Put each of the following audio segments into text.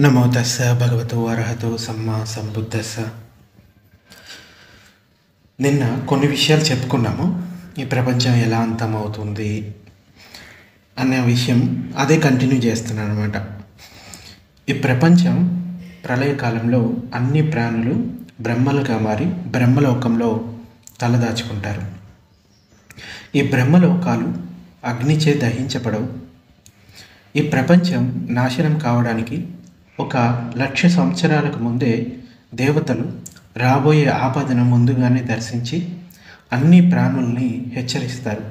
నమో తస్స భగవతో అర్హతో సమ్మా సంబుద్ధస్స. నిన్న కొన్ని విషయాలు చెప్పుకున్నాము. ఈ ప్రపంచం ఎలా అంతమవుతుంది అనే విషయం అదే కంటిన్యూ చేస్తున్నాను అనమాట. ఈ ప్రపంచం ప్రళయకాలంలో అన్ని ప్రాణులు బ్రహ్మలుగా మారి బ్రహ్మలోకంలో తలదాచుకుంటారు. ఈ బ్రహ్మలోకాలు అగ్నిచే దహించబడవు. ఈ ప్రపంచం నాశనం కావడానికి 1,00,000 సంవత్సరాలకు ముందే దేవతలు రాబోయే ఆపదను ముందుగానే దర్శించి అన్ని ప్రాణుల్ని హెచ్చరిస్తారు.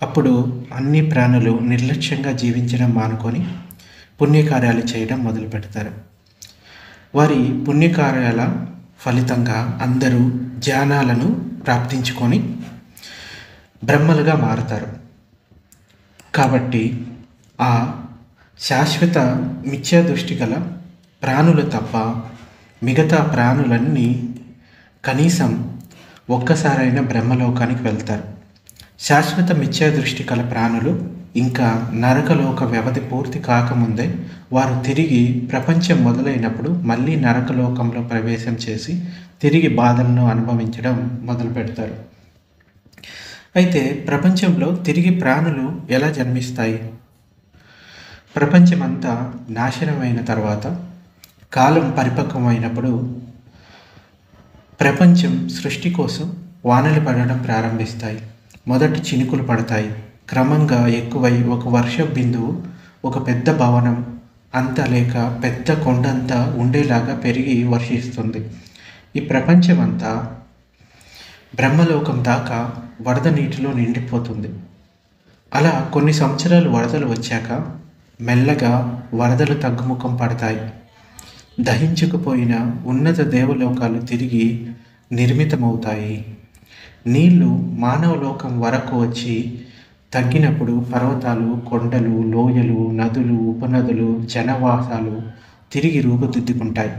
అప్పుడు అన్ని ప్రాణులు నిర్లక్ష్యంగా జీవించడం మానుకొని పుణ్యకార్యాలు చేయడం మొదలు పెడతారు. వారి పుణ్యకార్యాల ఫలితంగా అందరూ జ్ఞానాలను ప్రాప్తించుకొని బ్రహ్మలుగా మారుతారు. కాబట్టి ఆ శాశ్వత మిథ్యా దృష్టి గల ప్రాణులు తప్ప మిగతా ప్రాణులన్నీ కనీసం ఒక్కసారైనా బ్రహ్మలోకానికి వెళ్తారు. శాశ్వత మిథ్యా దృష్టి గల ప్రాణులు ఇంకా నరకలోక వ్యవధి పూర్తి కాకముందే వారు తిరిగి ప్రపంచం మొదలైనప్పుడు మళ్ళీ నరకలోకంలో ప్రవేశం చేసి తిరిగి బాధలను అనుభవించడం మొదలు పెడతారు. అయితే ప్రపంచంలో తిరిగి ప్రాణులు ఎలా జన్మిస్తాయి? ప్రపంచమంతా నాశనమైన తర్వాత కాలం పరిపక్వమైనప్పుడు ప్రపంచం సృష్టి కోసం వానలు పడడం ప్రారంభిస్తాయి. మొదటి చినుకులు పడతాయి. క్రమంగా ఎక్కువై ఒక వర్ష బిందువు ఒక పెద్ద భవనం అంతా లేక పెద్ద కొండంతా ఉండేలాగా పెరిగి వర్షిస్తుంది. ఈ ప్రపంచమంతా బ్రహ్మలోకం దాకా వరద నీటిలో నిండిపోతుంది. అలా కొన్ని సంవత్సరాలు వరదలు వచ్చాక మెల్లగా వరదలు తగ్గుముఖం పడతాయి. దహించుకుపోయిన ఉన్నత దేవలోకాలు తిరిగి నిర్మితమవుతాయి. నీళ్లు మానవలోకం వరకు వచ్చి తగ్గినప్పుడు పర్వతాలు, కొండలు, లోయలు, నదులు, ఉపనదులు, జనవాసాలు తిరిగి రూపుదిద్దుకుంటాయి.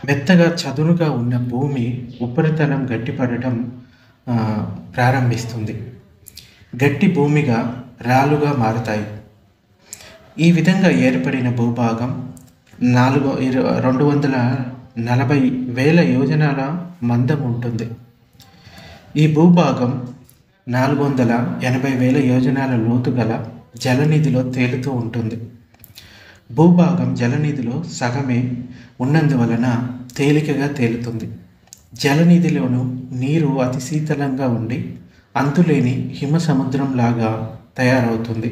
మెత్తగా చదునుగా ఉన్న భూమి ఉపరితలం గట్టిపడటం ప్రారంభిస్తుంది. గట్టి భూమిగా రాళ్ళుగా మారుతాయి. ఈ విధంగా ఏర్పడిన భూభాగం 240,000 యోజనాల మందం ఉంటుంది. ఈ భూభాగం 480,000 యోజనాల లోతు గల జలనిధిలో తేలుతూ ఉంటుంది. భూభాగం జలనిధిలో సగమే ఉన్నందువలన తేలికగా తేలుతుంది. జలనిధిలోను నీరు అతి శీతలంగా ఉండి అంతులేని హిమ సముద్రంలాగా తయారవుతుంది.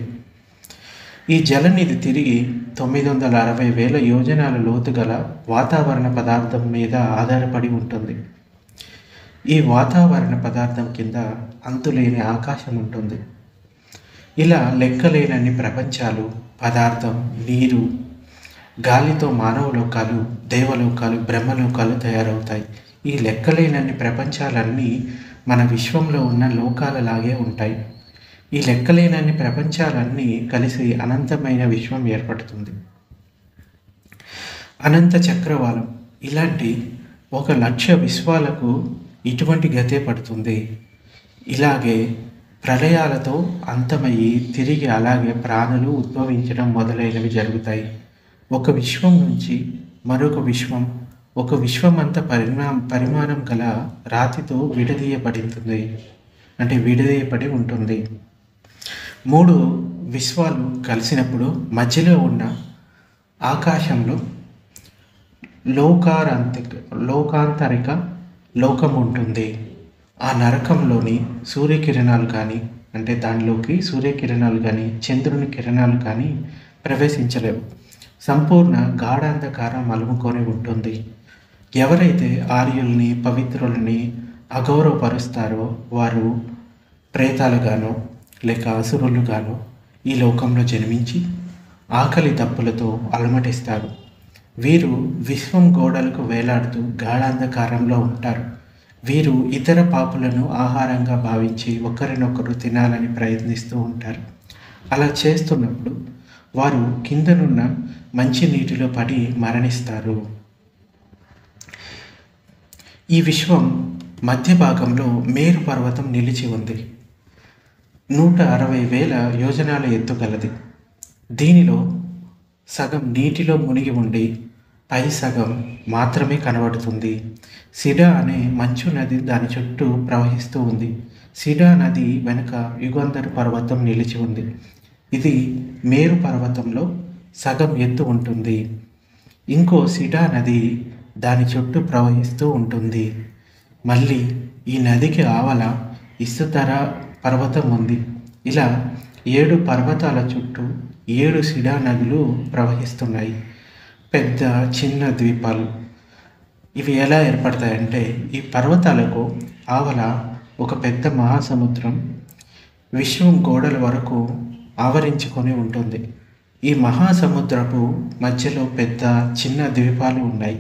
ఈ జలనిధి తిరిగి 960,000 యోజనాల లోతు గల వాతావరణ పదార్థం మీద ఆధారపడి ఉంటుంది. ఈ వాతావరణ పదార్థం కింద అంతులేని ఆకాశం ఉంటుంది. ఇలా లెక్కలేనన్ని ప్రపంచాలు, పదార్థం, నీరు, గాలితో మానవలోకాలు, దేవలోకాలు, బ్రహ్మలోకాలు తయారవుతాయి. ఈ లెక్కలేనన్ని ప్రపంచాలన్నీ మన విశ్వంలో ఉన్న లోకాలలాగే ఉంటాయి. ఈ లెక్కలేనన్ని ప్రపంచాలన్నీ కలిసి అనంతమైన విశ్వం ఏర్పడుతుంది. అనంత చక్రవాళం ఇలాంటి 1,00,000 విశ్వాలకు ఇటువంటి గతే పడుతుంది. ఇలాగే ప్రళయాలతో అంతమయ్యి తిరిగి అలాగే ప్రాణులు ఉద్భవించడం మొదలైనవి జరుగుతాయి. ఒక విశ్వం నుంచి మరొక విశ్వం ఒక విశ్వమంత పరిమాణం గల రాతితో విడదీయబడి ఉంటుంది. 3 విశ్వాలు కలిసినప్పుడు మధ్యలో ఉన్న ఆకాశంలో లోకాంతరిక లోకం ఉంటుంది. ఆ నరకంలోని సూర్యకిరణాలు కానీ దానిలోకి సూర్యకిరణాలు కానీ చంద్రుని కిరణాలు కానీ ప్రవేశించలేవు. సంపూర్ణ గాఢాంధకారం అలుముకొని ఉంటుంది. ఎవరైతే ఆర్యుల్ని, పవిత్రుల్ని అగౌరవపరుస్తారో వారు ప్రేతాలుగానో లేక అసురులుగానో ఈ లోకంలో జన్మించి ఆకలి దప్పులతో అలమటిస్తారు. వీరు విశ్వం గోడలకు వేలాడుతూ గాఢాంధకారంలో ఉంటారు. వీరు ఇతర పాపులను ఆహారంగా భావించి ఒకరినొకరు తినాలని ప్రయత్నిస్తూ ఉంటారు. అలా చేస్తున్నప్పుడు వారు కిందనున్న మంచి నీటిలో పడి మరణిస్తారు. ఈ విశ్వం మధ్య భాగంలో మేరు పర్వతం నిలిచి ఉంది. 160,000 యోజనాల ఎత్తు గలది. దీనిలో సగం నీటిలో మునిగి ఉండి పై సగం మాత్రమే కనబడుతుంది. సిడా అనే మంచు నది దాని చుట్టూ ప్రవహిస్తూ ఉంది. సిడా నది వెనుక యుగంధర్ పర్వతం నిలిచి ఉంది. ఇది మేరు పర్వతంలో సగం ఎత్తు ఉంటుంది. ఇంకో సిడా నది దాని చుట్టూ ప్రవహిస్తూ ఉంటుంది. మళ్ళీ ఈ నదికి ఆవల ఇసుతర పర్వతం ఉంది. ఇలా 7 పర్వతాల చుట్టూ 7 సిడా నదులు ప్రవహిస్తున్నాయి. పెద్ద చిన్న ద్వీపాలు. ఇవి ఎలా ఏర్పడతాయంటే, ఈ పర్వతాలకు ఆవల ఒక పెద్ద మహాసముద్రం విశ్వం గోడల వరకు ఆవరించుకొని ఉంటుంది. ఈ మహాసముద్రపు మధ్యలో పెద్ద చిన్న ద్వీపాలు ఉన్నాయి.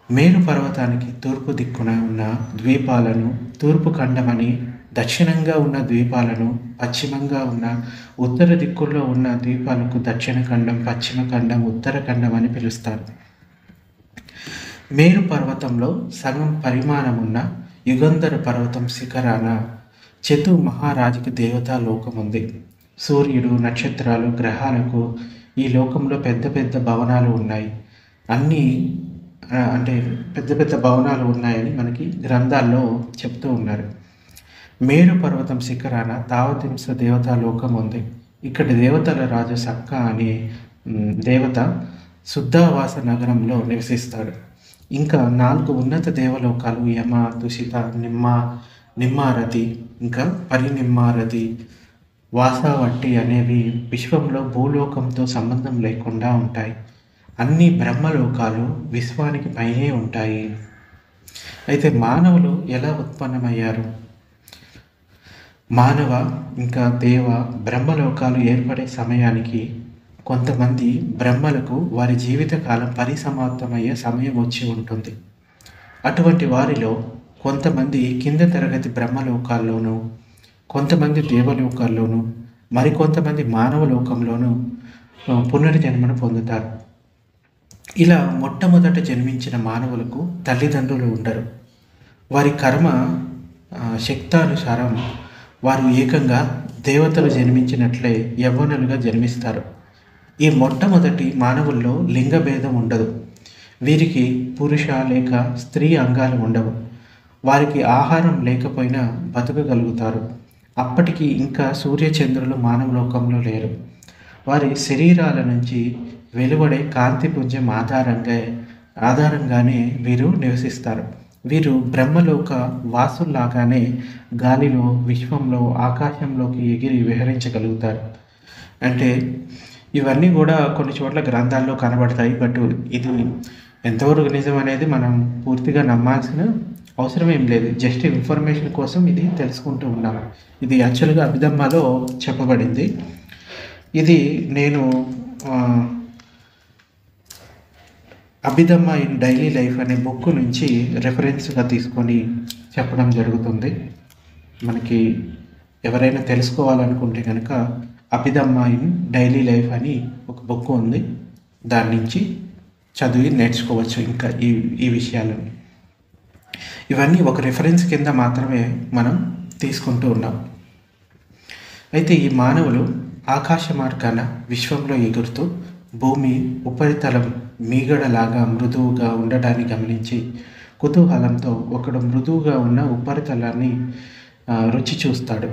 మేరు పర్వతానికి తూర్పు దిక్కున ఉన్న ద్వీపాలను తూర్పు ఖండమని, దక్షిణంగా ఉన్న ద్వీపాలను పశ్చిమంగా ఉన్న ఉత్తర దిక్కుల్లో ఉన్న ద్వీపాలకు దక్షిణ ఖండం, పశ్చిమ ఖండం, ఉత్తర ఖండం అని పిలుస్తారు. మేరు పర్వతంలో సగం పరిమాణమున్న యుగంధర పర్వతం శిఖరాన చతు మహారాజుకి దేవతా లోకం ఉంది. సూర్యుడు, నక్షత్రాలు, గ్రహాలకు ఈ లోకంలో పెద్ద పెద్ద భవనాలు ఉన్నాయి. అన్నీ అంటే పెద్ద పెద్ద భవనాలు ఉన్నాయని మనకి గ్రంథాల్లో చెప్తూ ఉన్నారు. మేరు పర్వతం శిఖరాన తావతింస దేవతా లోకం ఉంది. ఇక్కడ దేవతల రాజు సక్క అనే దేవత శుద్ధావాస నగరంలో నివసిస్తాడు. ఇంకా 4 ఉన్నత దేవలోకాలు యమ, తుషిత, నిమ్మారతి, ఇంకా పరినిమ్మారతి, వాసావట్టి అనేవి విశ్వంలో భూలోకంతో సంబంధం లేకుండా ఉంటాయి. అన్ని బ్రహ్మలోకాలు విశ్వానికి పైనే ఉంటాయి. అయితే మానవులు ఎలా ఉత్పన్నమయ్యారు? మానవ ఇంకా దేవ బ్రహ్మలోకాలు ఏర్పడే సమయానికి కొంతమంది బ్రహ్మలకు వారి జీవితకాలం పరిసమాప్తమయ్యే సమయం వచ్చి ఉంటుంది. అటువంటి వారిలో కొంతమంది కింద తరగతి బ్రహ్మలోకాల్లోనూ, కొంతమంది దేవలోకాల్లోనూ, మరికొంతమంది మానవ లోకంలోనూ పునర్జన్మను పొందుతారు. ఇలా మొట్టమొదట జన్మించిన మానవులకు తల్లిదండ్రులు ఉండరు. వారి కర్మ శక్తానుసారం వారు ఏకంగా దేవతలు జన్మించినట్లే యవ్వనులుగా జన్మిస్తారు. ఈ మొట్టమొదటి మానవుల్లో లింగభేదం ఉండదు. వీరికి పురుష లేక స్త్రీ అంగాలు ఉండవు. వారికి ఆహారం లేకపోయినా బతకగలుగుతారు. అప్పటికి ఇంకా సూర్యచంద్రులు మానవలోకంలో లేరు. వారి శరీరాల నుంచి వెలువడే కాంతిపుంజం ఆధారంగానే వీరు నివసిస్తారు. వీరు బ్రహ్మలోక వాసుల్లాగానే గాలిలో, విశ్వంలో, ఆకాశంలోకి ఎగిరి విహరించగలుగుతారు. అంటే ఇవన్నీ కూడా కొన్ని చోట్ల గ్రంథాల్లో కనబడతాయి. బట్ ఇది ఎంతవరకు నిజం అనేది మనం పూర్తిగా నమ్మాల్సిన అవసరం ఏం లేదు. జస్ట్ ఇన్ఫర్మేషన్ కోసం ఇది తెలుసుకుంటూ ఉన్నాము. ఇది యాక్చువల్గా అభిధమ్మలో చెప్పబడింది. ఇది నేను అభిధమ్మ ఇన్ డైలీ లైఫ్ అనే బుక్ నుంచి రెఫరెన్స్గా తీసుకొని చెప్పడం జరుగుతుంది. మనకి ఎవరైనా తెలుసుకోవాలనుకుంటే కనుక అభిధమ్మ ఇన్ డైలీ లైఫ్ అని ఒక బుక్ ఉంది. దాని నుంచి చదివి నేర్చుకోవచ్చు ఇంకా ఈ విషయాలను. ఇవన్నీ ఒక రిఫరెన్స్ కింద మాత్రమే మనం తీసుకుంటూ ఉన్నాం. అయితే ఈ మానవులు ఆకాశ మార్గాన విశ్వంలో ఎగురుతూ భూమి ఉపరితలం మీగడలాగా మృదువుగా ఉండటాన్ని గమనించి కుతూహలంతో ఒకడు మృదువుగా ఉన్న ఉపరితలాన్ని రుచి చూస్తాడు.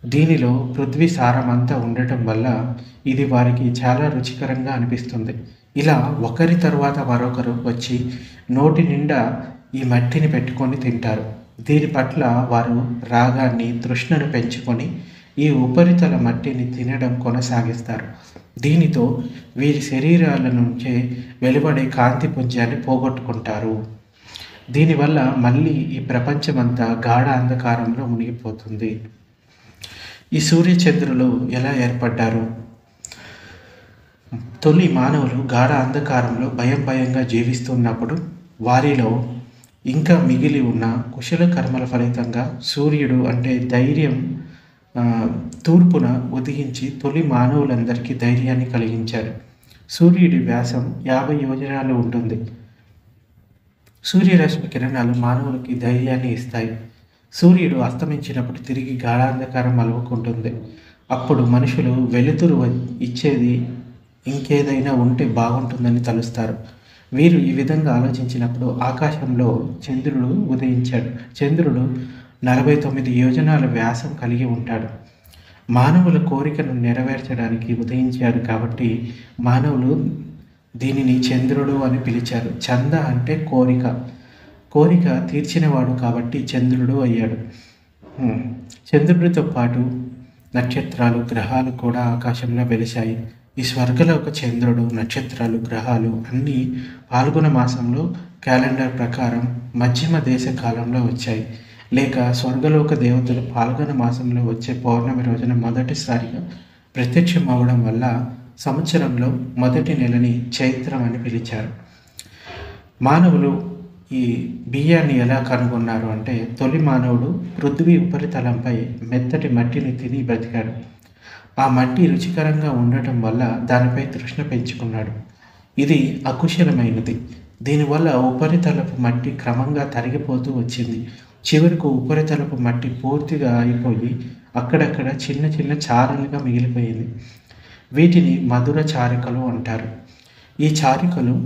దీనిలో పృథ్వీ సారమంతా ఉండటం వల్ల ఇది వారికి చాలా రుచికరంగా అనిపిస్తుంది. ఇలా ఒకరి తర్వాత మరొకరు వచ్చి నోటి నిండా ఈ మట్టిని పెట్టుకొని తింటారు. దీని పట్ల వారు రాగాన్ని, తృష్ణను పెంచుకొని ఈ ఉపరితల మట్టిని తినడం కొనసాగిస్తారు. దీనితో వీరి శరీరాల నుంచే వెలువడే కాంతిపుంజాన్ని పోగొట్టుకుంటారు. దీనివల్ల మళ్ళీ ఈ ప్రపంచమంతా గాఢ అంధకారంలో మునిగిపోతుంది. ఈ సూర్యచంద్రులు ఎలా ఏర్పడ్డారు? తొలి మానవులు గాఢ అంధకారంలో భయంగా జీవిస్తున్నప్పుడు వారిలో ఇంకా మిగిలి ఉన్న కుశల కర్మల ఫలితంగా సూర్యుడు అంటే ధైర్యం తూర్పున ఉదయించి తొలి మానవులందరికీ ధైర్యాన్ని కలిగించారు. సూర్యుడి వ్యాసం 50 యోజనాలు ఉంటుంది. సూర్యరశ్మి కిరణాలు మానవులకి ధైర్యాన్ని ఇస్తాయి. సూర్యుడు అస్తమించినప్పుడు తిరిగి గాఢాంధకారం అలుముకుంటుంది. అప్పుడు మనుషులు వెలుతురు ఇచ్చేది ఇంకేదైనా ఉంటే బాగుంటుందని తలుస్తారు. వీరు ఈ విధంగా ఆలోచించినప్పుడు ఆకాశంలో చంద్రుడు ఉదయించాడు. చంద్రుడు 49 యోజనాల వ్యాసం కలిగి ఉంటాడు. మానవుల కోరికను నెరవేర్చడానికి ఉదయించాడు కాబట్టి మానవులు దీనిని చంద్రుడు అని పిలిచారు. చంద అంటే కోరిక, కోరిక తీర్చినవాడు కాబట్టి చంద్రుడు అయ్యాడు. చంద్రుడితో పాటు నక్షత్రాలు, గ్రహాలు కూడా ఆకాశంలో వెలిశాయి. ఈ స్వర్గలోక చంద్రుడు, నక్షత్రాలు, గ్రహాలు అన్నీ పాల్గొన మాసంలో క్యాలెండర్ ప్రకారం మధ్యమ దేశ కాలంలో వచ్చాయి. లేక స్వర్గలోక దేవతలు పాల్గొన మాసంలో వచ్చే పౌర్ణమి రోజున మొదటిసారిగా ప్రత్యక్షం అవ్వడం వల్ల సంవత్సరంలో మొదటి నెలని చైత్రం అని పిలిచారు. మానవులు ఈ బియ్యాన్ని ఎలా కనుగొన్నారు అంటే, తొలి మానవుడు పృథ్వీ ఉపరితలంపై మెత్తటి మట్టిని తిని బ్రతికాడు. ఆ మట్టి రుచికరంగా ఉండటం వల్ల దానిపై తృష్ణ పెంచుకున్నాడు. ఇది అకుశలమైనది. దీనివల్ల ఉపరితలపు మట్టి క్రమంగా తరిగిపోతూ వచ్చింది. చివరకు ఉపరితలపు మట్టి పూర్తిగా అయిపోయి అక్కడక్కడ చిన్న చిన్న చారలుగా మిగిలిపోయింది. వీటిని మధుర చారికలు అంటారు. ఈ చారికలు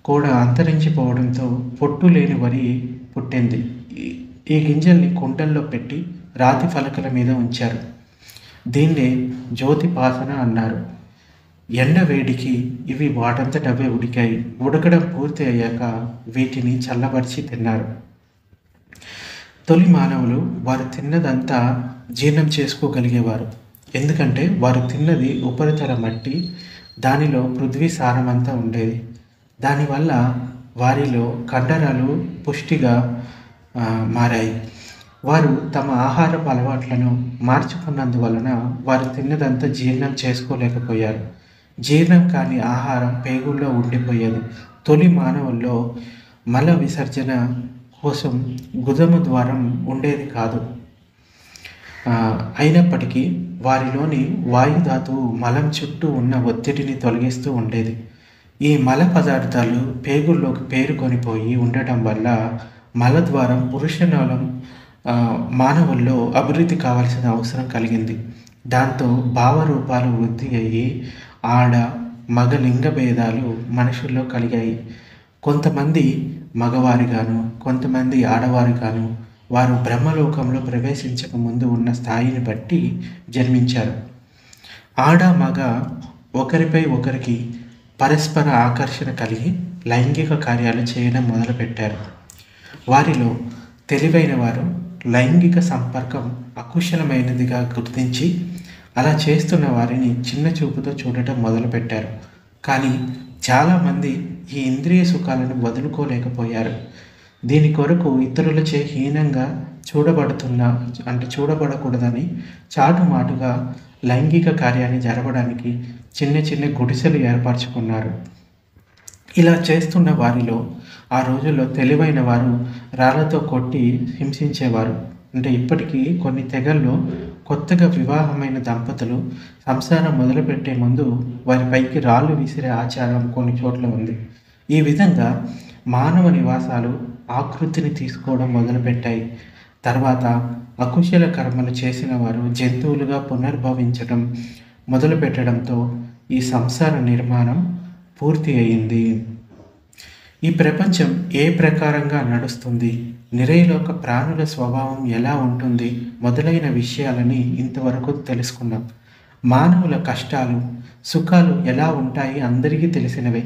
కూడా అంతరించిపోవడంతో పొట్టు లేని వరి పుట్టింది. ఈ గింజల్ని కుండల్లో పెట్టి రాతి ఫలకల మీద ఉంచారు. దీన్నే జ్యోతిపాసన అన్నారు. ఎండ వేడికి ఇవి వాటంతట అవే ఉడికాయి. ఉడకడం పూర్తి అయ్యాక వీటిని చల్లబరిచి తిన్నారు. తొలి మానవులు వారు తిన్నదంతా జీర్ణం చేసుకోగలిగేవారు. ఎందుకంటే వారు తిన్నది ఉపరితల మట్టి, దానిలో పృథ్వీ సారమంతా ఉండేది. దానివల్ల వారిలో కండరాలు పుష్టిగా మారాయి. వారు తమ ఆహారపు అలవాట్లను మార్చుకున్నందువలన వారు తిన్నదంతా జీర్ణం చేసుకోలేకపోయారు. జీర్ణం కాని ఆహారం పేగుల్లో ఉండిపోయేది. తొలి మానవుల్లో మల విసర్జన కోసం గుదము ద్వారం ఉండేది కాదు. అయినప్పటికీ వారిలోని వాయుధాతువు మలం చుట్టూ ఉన్న ఒత్తిడిని తొలగిస్తూ ఉండేది. ఈ మల పదార్థాలు పేగుల్లోకి పేరుకొనిపోయి ఉండటం వల్ల మలద్వారం పురుషనాళం మానవుల్లో అభివృద్ధి కావాల్సిన అవసరం కలిగింది. దాంతో భావరూపాలు వృద్ధి అయ్యి ఆడ మగ లింగ భేదాలు మనుషుల్లో కలిగాయి. కొంతమంది మగవారిగాను, కొంతమంది ఆడవారిగాను వారు బ్రహ్మలోకంలో ప్రవేశించక ముందు ఉన్న స్థాయిని బట్టి జన్మించారు. ఆడ మగ ఒకరిపై ఒకరికి పరస్పర ఆకర్షణ కలిగి లైంగిక కార్యాలు చేయడం మొదలుపెట్టారు. వారిలో తెలివైన వారు లైంగిక సంపర్కం అకుశలమైనదిగా గుర్తించి అలా చేస్తున్న వారిని చిన్న చూపుతో చూడటం మొదలుపెట్టారు. కానీ చాలామంది ఈ ఇంద్రియ సుఖాలను వదులుకోలేకపోయారు. దీని కొరకు ఇతరులచే హీనంగా చూడబడకూడదని చాటుమాటుగా లైంగిక కార్యాన్ని జరపడానికి చిన్న చిన్న గుడిసెలు ఏర్పరచుకున్నారు. ఇలా చేస్తున్న వారిలో ఆ రోజుల్లో తెలివైన వారు రాళ్లతో కొట్టి హింసించేవారు. అంటే ఇప్పటికీ కొన్ని తెగల్లో కొత్తగా వివాహమైన దంపతులు సంసారం మొదలుపెట్టే ముందు వారిపైకి రాళ్ళు విసిరే ఆచారం కొన్ని చోట్ల ఉంది. ఈ విధంగా మానవ నివాసాలు ఆకృతిని తీసుకోవడం మొదలుపెట్టాయి. తర్వాత అకుశల కర్మలు చేసిన వారు జంతువులుగా పునర్భవించడం మొదలుపెట్టడంతో ఈ సంసార నిర్మాణం పూర్తి అయింది. ఈ ప్రపంచం ఏ ప్రకారంగా నడుస్తుంది, నిరయలోక ప్రాణుల స్వభావం ఎలా ఉంటుంది మొదలైన విషయాలని ఇంతవరకు తెలుసుకున్నాం. మానవుల కష్టాలు సుఖాలు ఎలా ఉంటాయి అందరికీ తెలిసినవే.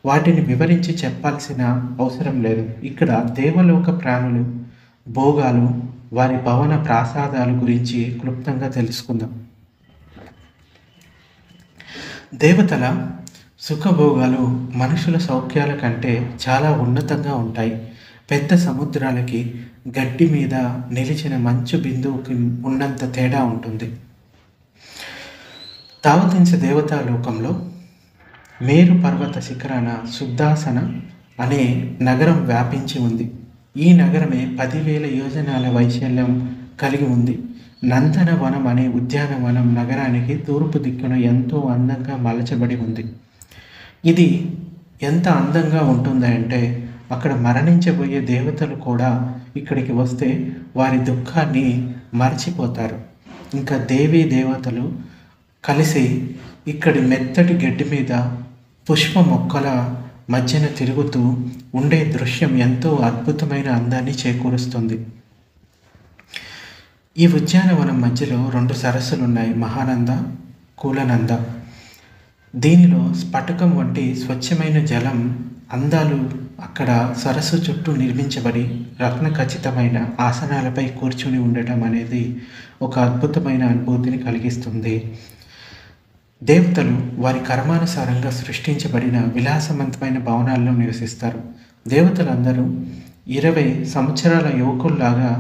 వాటిని వివరించి చెప్పాల్సిన అవసరం లేదు. ఇక్కడ దేవలోక ప్రాణులు భోగాలు, వారి భవన ప్రాసాదాల గురించి క్లుప్తంగా తెలుసుకుందాం. దేవతల సుఖభోగాలు మనుషుల సౌఖ్యాల కంటే చాలా ఉన్నతంగా ఉంటాయి. పెద్ద సముద్రాలకి గడ్డి మీద నిలిచిన మంచు బిందువుకి ఉన్నంత తేడా ఉంటుంది. తావతించ దేవతాలోకంలో మేరు పర్వత శిఖరాన శుద్ధాసన అనే నగరం వ్యాపించి ఉంది. ఈ నగరమే 10,000 యోజనాల వైశాల్యం కలిగి ఉంది. నందనవనం అనే ఉద్యానవనం నగరానికి తూర్పు దిక్కున ఎంతో అందంగా మలచబడి ఉంది. ఇది ఎంత అందంగా ఉంటుందంటే అక్కడ మరణించబోయే దేవతలు కూడా ఇక్కడికి వస్తే వారి దుఃఖాన్ని మర్చిపోతారు. ఇంకా దేవీ దేవతలు కలిసి ఇక్కడి మెత్తటి గడ్డి మీద పుష్ప మొక్కల మధ్యన తిరుగుతూ ఉండే దృశ్యం ఎంతో అద్భుతమైన అందాన్ని చేకూరుస్తుంది. ఈ ఉద్యానవనం మధ్యలో 2 సరస్సులు ఉన్నాయి, మహానంద, కూలనంద. దీనిలో స్ఫటికం వంటి స్వచ్ఛమైన జలం అందాలు అక్కడ సరస్సు చుట్టూ నిర్మించబడి రత్న ఖచ్చితమైన ఆసనాలపై కూర్చుని ఉండటం అనేది ఒక అద్భుతమైన అనుభూతిని కలిగిస్తుంది. దేవతలు వారి కర్మానుసారంగా సృష్టించబడిన విలాసవంతమైన భవనాల్లో నివసిస్తారు. దేవతలందరూ 20 సంవత్సరాల యువకుల్లాగా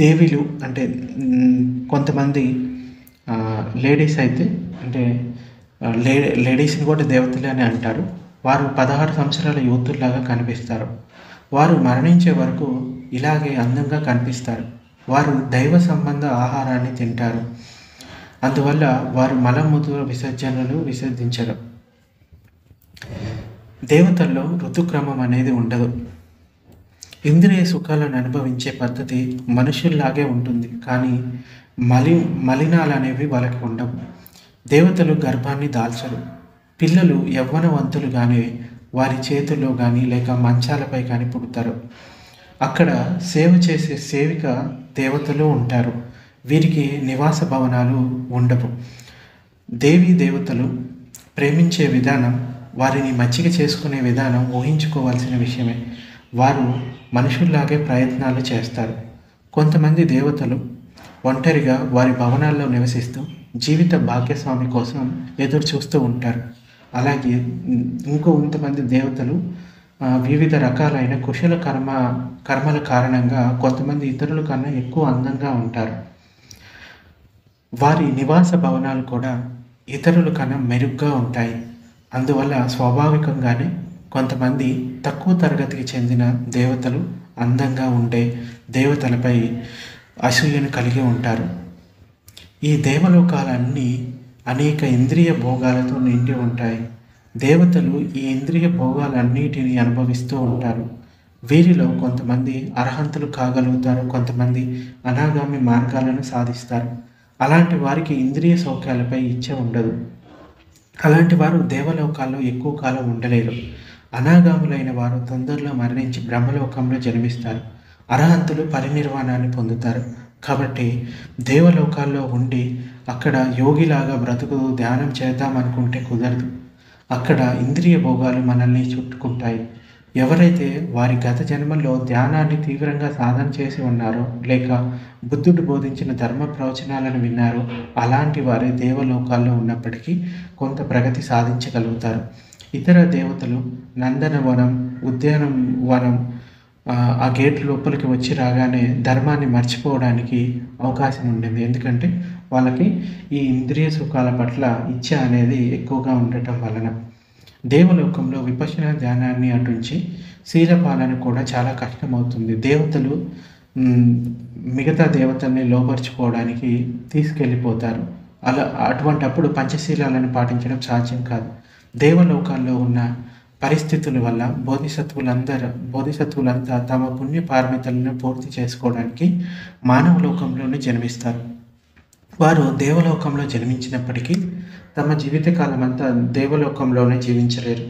దేవీలు అంటే కొంతమంది లేడీస్ అయితే అంటే లేడీస్ని కూడా దేవతలే అని అంటారు. వారు 16 సంవత్సరాల యువతుల్లాగా కనిపిస్తారు. వారు మరణించే వరకు ఇలాగే అందంగా కనిపిస్తారు. వారు దైవ సంబంధ ఆహారాన్ని తింటారు. అందువల్ల వారు మలమూత్ర విసర్జనలు విసర్జించరు. దేవతల్లో ఋతుక్రమం అనేది ఉండదు. ఇంద్రియ సుఖాలను అనుభవించే పద్ధతి మనుషుల్లాగే ఉంటుంది, కానీ మలినాలు అనేవి వాళ్ళకి ఉండవు. దేవతలు గర్భాన్ని దాల్చరు. పిల్లలు యవ్వనవంతులుగానే వారి చేతుల్లో కానీ లేక మంచాలపై కానీ పుడతారు. అక్కడ సేవ చేసే సేవిక దేవతలు ఉంటారు. వీరికి నివాస భవనాలు ఉండవు. దేవతలు ప్రేమించే విధానం, వారిని మచ్చిక చేసుకునే విధానం ఊహించుకోవాల్సిన విషయమే. వారు మనుషుల్లాగే ప్రయత్నాలు చేస్తారు. కొంతమంది దేవతలు ఒంటరిగా వారి భవనాల్లో నివసిస్తూ జీవిత భాగ్యస్వామి కోసం ఎదురు చూస్తూ ఉంటారు. అలాగే కొంతమంది దేవతలు వివిధ రకాలైన కుశల కర్మల కారణంగా కొంతమంది ఇతరుల కన్నా ఎక్కువ అందంగా ఉంటారు. వారి నివాస భవనాలు కూడా ఇతరుల కన్నా మెరుగ్గా ఉంటాయి. అందువల్ల స్వాభావికంగానే కొంతమంది తక్కువ తరగతికి చెందిన దేవతలు అందంగా ఉండే దేవతలపై అసూయను కలిగి ఉంటారు. ఈ దేవలోకాలన్నీ అనేక ఇంద్రియ భోగాలతో నిండి ఉంటాయి. దేవతలు ఈ ఇంద్రియ భోగాలన్నిటిని అనుభవిస్తూ ఉంటారు. వీరిలో కొంతమంది అర్హంతులు కాగలుగుతారు, కొంతమంది అనాగామి మార్గాలను సాధిస్తారు. అలాంటి వారికి ఇంద్రియ సౌఖ్యాలపై ఇచ్చ ఉండదు. అలాంటి వారు దేవలోకాల్లో ఎక్కువ కాలం ఉండలేరు. అనాగాములైన వారు తొందరలో మరణించి బ్రహ్మలోకంలో జన్మిస్తారు. అర్హంతులు పరినిర్వాణాన్ని పొందుతారు. కాబట్టి దేవలోకాల్లో ఉండి అక్కడ యోగిలాగా బ్రతుకు ధ్యానం చేద్దామనుకుంటే కుదరదు. అక్కడ ఇంద్రియ భోగాలు మనల్ని చుట్టుకుంటాయి. ఎవరైతే వారి గత జన్మల్లో ధ్యానాన్ని తీవ్రంగా సాధన చేసి ఉన్నారో లేక బుద్ధుడు బోధించిన ధర్మ ప్రవచనాలను విన్నారో అలాంటి వారే దేవలోకాల్లో ఉన్నప్పటికీ కొంత ప్రగతి సాధించగలుగుతారు. ఇతర దేవతలు నందనవనం, ఉద్యానవనం ఆ గేట్ లోపలికి వచ్చి రాగానే ధర్మాన్ని మర్చిపోవడానికి అవకాశం ఉండింది. ఎందుకంటే వాళ్ళకి ఈ ఇంద్రియ సుఖాల పట్ల ఇచ్చ అనేది ఎక్కువగా ఉండటం వలన. దేవలోకంలో విపశ్యన ధ్యానాన్ని అటుంచి శీలపాలన కూడా చాలా కష్టమవుతుంది. దేవతలు మిగతా దేవతల్ని లోపరుచుకోవడానికి తీసుకెళ్ళిపోతారు. అటువంటప్పుడు పంచశీలాలను పాటించడం సాధ్యం కాదు. దేవలోకాల్లో ఉన్న పరిస్థితుల వల్ల బోధిసత్వులంతా తమ పుణ్య పారమితులను పూర్తి చేసుకోవడానికి మానవ లోకంలోనే జన్మిస్తారు. వారు దేవలోకంలో జన్మించినప్పటికీ తమ జీవితకాలం అంతా దేవలోకంలోనే జీవించలేరు.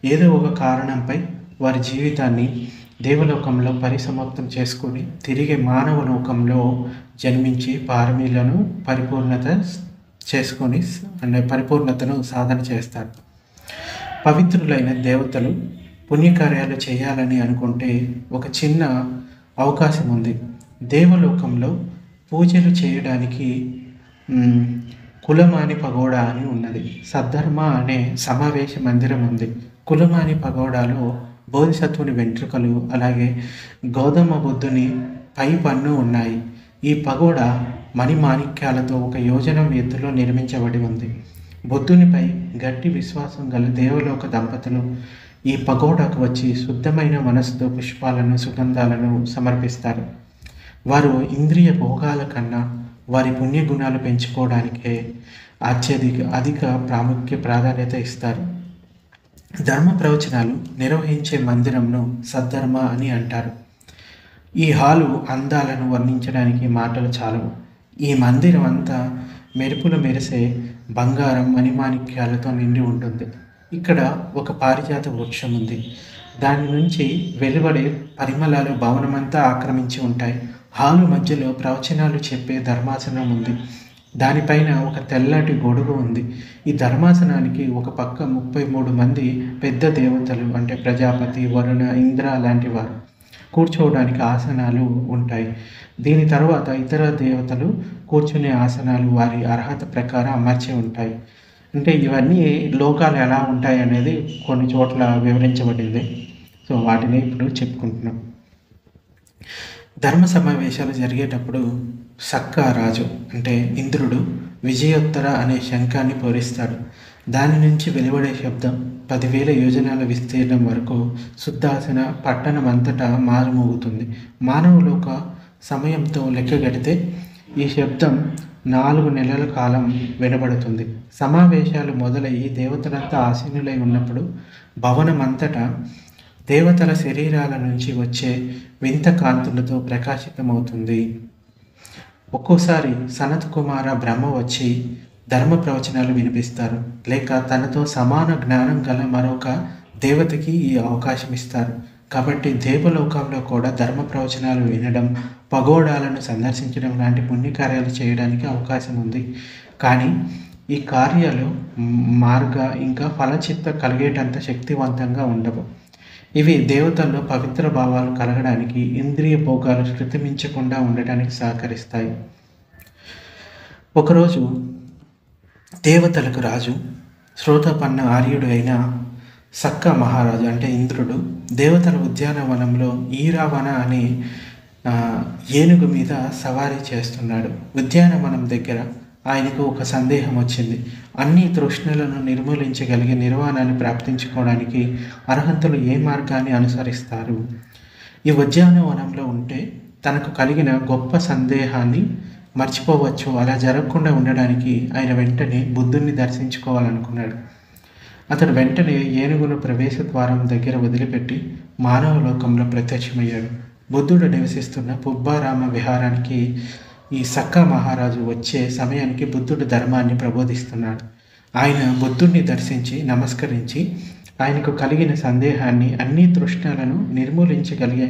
ఏదో ఒక కారణంపై వారి జీవితాన్ని దేవలోకంలో పరిసమాప్తం చేసుకొని తిరిగి మానవ లోకంలో జన్మించి పారమీలను పరిపూర్ణతను సాధన చేస్తారు. పవిత్రులైన దేవతలు పుణ్యకార్యాలు చేయాలని అనుకుంటే ఒక చిన్న అవకాశం ఉంది. దేవలోకంలో పూజలు చేయడానికి కులమాని పగోడా అని ఉన్నది. సద్ధర్మ అనే సమావేశ మందిరం ఉంది. కులమాని పగోడాలో బోధిసత్వుని వెంట్రుకలు అలాగే గౌతమ బుద్ధుని పై పన్ను ఉన్నాయి. ఈ పగోడా మణిమాణిక్యాలతో 1 యోజనం ఎత్తులో నిర్మించబడి ఉంది. బుద్ధునిపై గట్టి విశ్వాసం గల దేవలోక దంపతులు ఈ పగోడాకు వచ్చి శుద్ధమైన మనసుతో పుష్పాలను, సుగంధాలను సమర్పిస్తారు. వారు ఇంద్రియ భోగాల కన్నా వారి పుణ్యగుణాలు పెంచుకోవడానికే అధిక ప్రాధాన్యత ఇస్తారు. ధర్మ ప్రవచనాలు నిర్వహించే మందిరంను సద్ధర్మ అని అంటారు. ఈ హాలు అందాలను వర్ణించడానికి మాటలు చాలవు. ఈ మందిరం అంతా మెరుపులు మెరిసే బంగారం మణిమాణిక్యాలతో నిండి ఉంటుంది. ఇక్కడ ఒక పారిజాత వృక్షం ఉంది. దాని నుంచి వెలువడే పరిమళాలు భవనమంతా ఆక్రమించి ఉంటాయి. హాలు మధ్యలో ప్రవచనాలు చెప్పే ధర్మాసనం ఉంది. దానిపైన ఒక తెల్లటి గొడుగు ఉంది. ఈ ధర్మాసనానికి ఒక పక్క 33 మంది పెద్ద దేవతలు అంటే ప్రజాపతి, వరుణ, ఇంద్ర లాంటి వారు కూర్చోవడానికి ఆసనాలు ఉంటాయి. దీని తర్వాత ఇతర దేవతలు కూర్చునే ఆసనాలు వారి అర్హత ప్రకారం అమర్చి ఉంటాయి. అంటే ఇవన్నీ లోకాలు ఎలా ఉంటాయి అనేది కొన్ని చోట్ల వివరించబడింది. సో వాటిని ఇప్పుడు చెప్పుకుంటున్నాం. ధర్మ సమావేశాలు జరిగేటప్పుడు సక్క రాజు అంటే ఇంద్రుడు విజయోత్తర అనే శంఖాన్ని పూరిస్తాడు. దాని నుంచి వెలువడే శబ్దం 10,000 యోజనాల విస్తీర్ణం వరకు శుద్ధాసన పట్టణం అంతటా మారుమోగుతుంది. మానవులోక సమయంతో లెక్కగడితే ఈ శబ్దం 4 నెలల కాలం వినబడుతుంది. సమావేశాలు మొదలయ్యి దేవతలంతా ఆసీనులై ఉన్నప్పుడు భవనమంతటా దేవతల శరీరాల నుంచి వచ్చే వింత కాంతులతో ప్రకాశితమవుతుంది. ఒక్కోసారి సనత్ కుమార బ్రహ్మ వచ్చి ధర్మ ప్రవచనాలు వినిపిస్తారు, లేక తనతో సమాన జ్ఞానం గల మరొక దేవతకి ఈ అవకాశం ఇస్తారు. కాబట్టి దేవలోకంలో కూడా ధర్మ ప్రవచనాలు వినడం, పగోడాలను సందర్శించడం లాంటి పుణ్యకార్యాలు చేయడానికి అవకాశం ఉంది. కానీ ఈ కార్యాలు మార్గ ఇంకా ఫలచిత్త కలిగేటంత శక్తివంతంగా ఉండవు. ఇవి దేవతల్లో పవిత్ర భావాలు కలగడానికి, ఇంద్రియ భోగాలు శృతిమించకుండా ఉండటానికి సహకరిస్తాయి. ఒకరోజు దేవతలకు రాజు, శ్రోతపన్న ఆర్యుడు అయిన సక్క మహారాజు అంటే ఇంద్రుడు దేవతల ఉద్యానవనంలో ఈరావణ అనే ఏనుగు మీద సవారీ చేస్తున్నాడు. ఉద్యానవనం దగ్గర ఆయనకు ఒక సందేహం వచ్చింది. అన్ని తృష్ణలను నిర్మూలించగలిగే నిర్వాణాన్ని ప్రాప్తించుకోవడానికి అర్హంతులు ఏ మార్గాన్ని అనుసరిస్తారు? ఈ ఉద్యానవనంలో ఉంటే తనకు కలిగిన గొప్ప సందేహాన్ని మర్చిపోవచ్చు. అలా జరగకుండా ఉండడానికి ఆయన వెంటనే బుద్ధుణ్ణి దర్శించుకోవాలనుకున్నాడు. అతడు వెంటనే ఏనుగును ప్రవేశ ద్వారం దగ్గర వదిలిపెట్టి మానవ లోకంలో ప్రత్యక్షమయ్యాడు. బుద్ధుడు నివసిస్తున్న పుబ్బారామ విహారానికి ఈ సక్క మహారాజు వచ్చే సమయానికి బుద్ధుడు ధర్మాన్ని ప్రబోధిస్తున్నాడు. ఆయన బుద్ధుడిని దర్శించి నమస్కరించి ఆయనకు కలిగిన సందేహాన్ని, అన్ని తృష్ణలను నిర్మూలించగలిగే